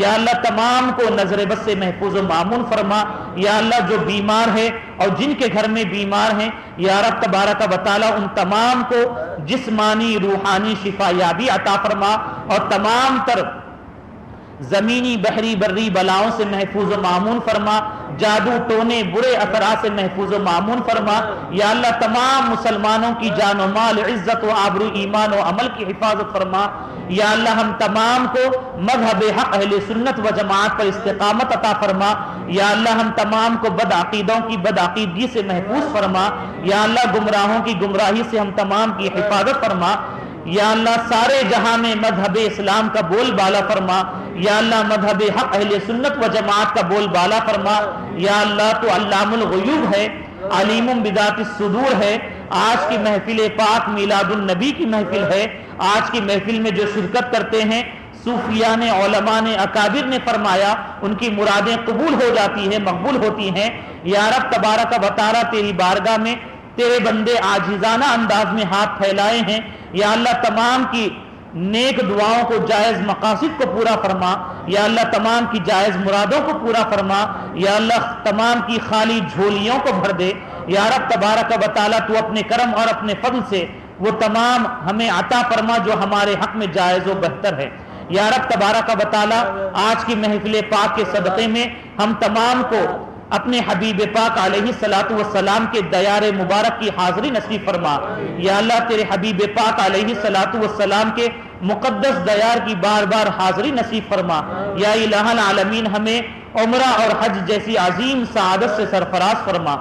یا اللہ تمام کو نظر بد سے محفوظ و معمون فرما، یا اللہ جو بیمار ہے اور جن کے گھر میں بیمار ہیں یا رب تبارک و تعالیٰ ان تمام کو جسمانی روحانی شفا یابی عطا فرما، اور تمام تر زمینی بحری بری بلاؤں سے محفوظ و معمون فرما، جادو ٹونے برے اثرات سے محفوظ و معمون فرما، یا اللہ تمام مسلمانوں کی جان و مال، عزت و آبرو، ایمان و عمل کی حفاظت فرما، یا اللہ ہم تمام کو مذہب حق اہل سنت و جماعت پر استقامت عطا فرما، یا اللہ ہم تمام کو بد عقیدوں کی بد عقیدگی سے محفوظ فرما، یا اللہ گمراہوں کی گمراہی سے ہم تمام کی حفاظت فرما، یا اللہ سارے جہاں میں مذہب اسلام کا بول بالا فرما، یا اللہ مذہب حق اہل سنت و جماعت کا بول بالا فرما، یا اللہ تو علام الغیوب ہے، علیم بذات الصدور ہے۔ آج کی محفل پاک میلاد النبی کی محفل ہے، آج کی محفل میں جو شرکت کرتے ہیں صوفیاء نے، علماء نے، اکابر نے فرمایا ان کی مرادیں قبول ہو جاتی ہیں، مقبول ہوتی ہیں۔ یا رب تبارک و تعالیٰ تیری بارگاہ میں تیرے بندے عاجزانہ انداز میں ہاتھ پھیلائے ہیں، یا اللہ تمام کی نیک دعاؤں کو، جائز مقاصد کو پورا فرما، یا اللہ تمام کی جائز مرادوں کو پورا فرما، یا اللہ تمام کی خالی جھولیوں کو بھر دے۔ یا رب تبارک و تعالیٰ تو اپنے کرم اور اپنے فضل سے وہ تمام ہمیں عطا فرما جو ہمارے حق میں جائز و بہتر ہے۔ یا رب تبارک و تعالیٰ آج کی محفل پاک کے صدقے میں ہم تمام کو اپنے حبیب پاک علیہ الصلوۃ والسلام کے دیار مبارک کی حاضری نصیب فرما، یا اللہ تیرے حبیب پاک علیہ الصلوۃ والسلام کے مقدس دیار کی بار بار حاضری نصیب فرما، یا الہ العالمین ہمیں عمرہ اور حج جیسی عظیم سعادت سے سرفراز فرما،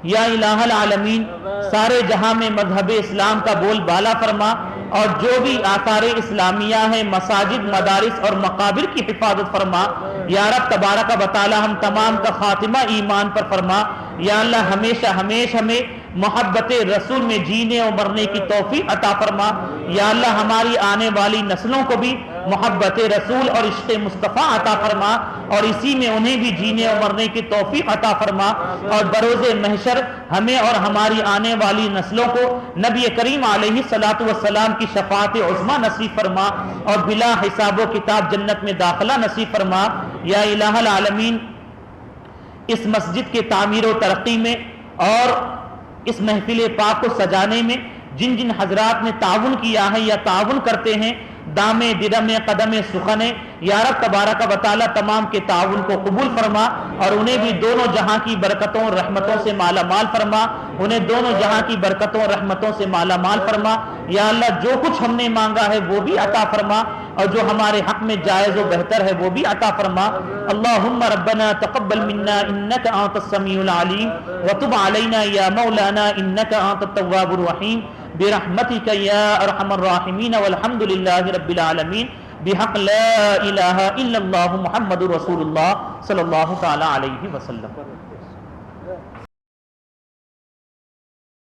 یا الہ العالمین سارے جہاں میں مذہب اسلام کا بول بالا فرما، اور جو بھی آثار اسلامیہ ہیں، مساجد، مدارس اور مقابر کی حفاظت فرما، یا رب تبارک و تعالی ہم تمام کا خاتمہ ایمان پر فرما. یا اللہ ہمیشہ ہمیں محبت رسول میں جینے اور مرنے کی توفیق عطا فرما. یا اللہ ہماری آنے والی نسلوں کو بھی محبت رسول اور عشق مصطفیٰ عطا فرما اور اسی میں انہیں بھی جینے اور مرنے کی توفیق عطا فرما. اور بروز محشر ہمیں اور ہماری آنے والی نسلوں کو نبی کریم علیہ الصلوۃ والسلام کی شفاعت عظمیٰ نصیب فرما اور بلا حساب و کتاب جنت میں داخلہ نصیب فرما. یا الہ العالمین اس مسجد کے تعمیر و ترقی میں اور اس محفل پاک کو سجانے میں جن جن حضرات نے تعاون کیا ہے یا تعاون کرتے ہیں دامے درمے قدمے سخنے، یا رب تبارک و تعالی تمام کے تعاون کو قبول فرما اور انہیں بھی دونوں جہاں کی برکتوں اور رحمتوں سے مالا مال فرما. انہیں دونوں جہاں کی برکتوں اور رحمتوں سے مالا مال فرما. یا اللہ جو کچھ ہم نے مانگا ہے وہ بھی عطا فرما اور جو ہمارے حق میں جائز و بہتر ہے وہ بھی عطا فرما. اللہم ربنا تقبل منا انک انت السمیع العلیم وتب علینا یا مولانا انک انت التواب الرحیم برحمتک یا ارحم الراحمین والحمد للہ رب العالمین بحق لا الہ الا اللہ محمد رسول اللہ صلی اللہ تعالی علیہ وسلم.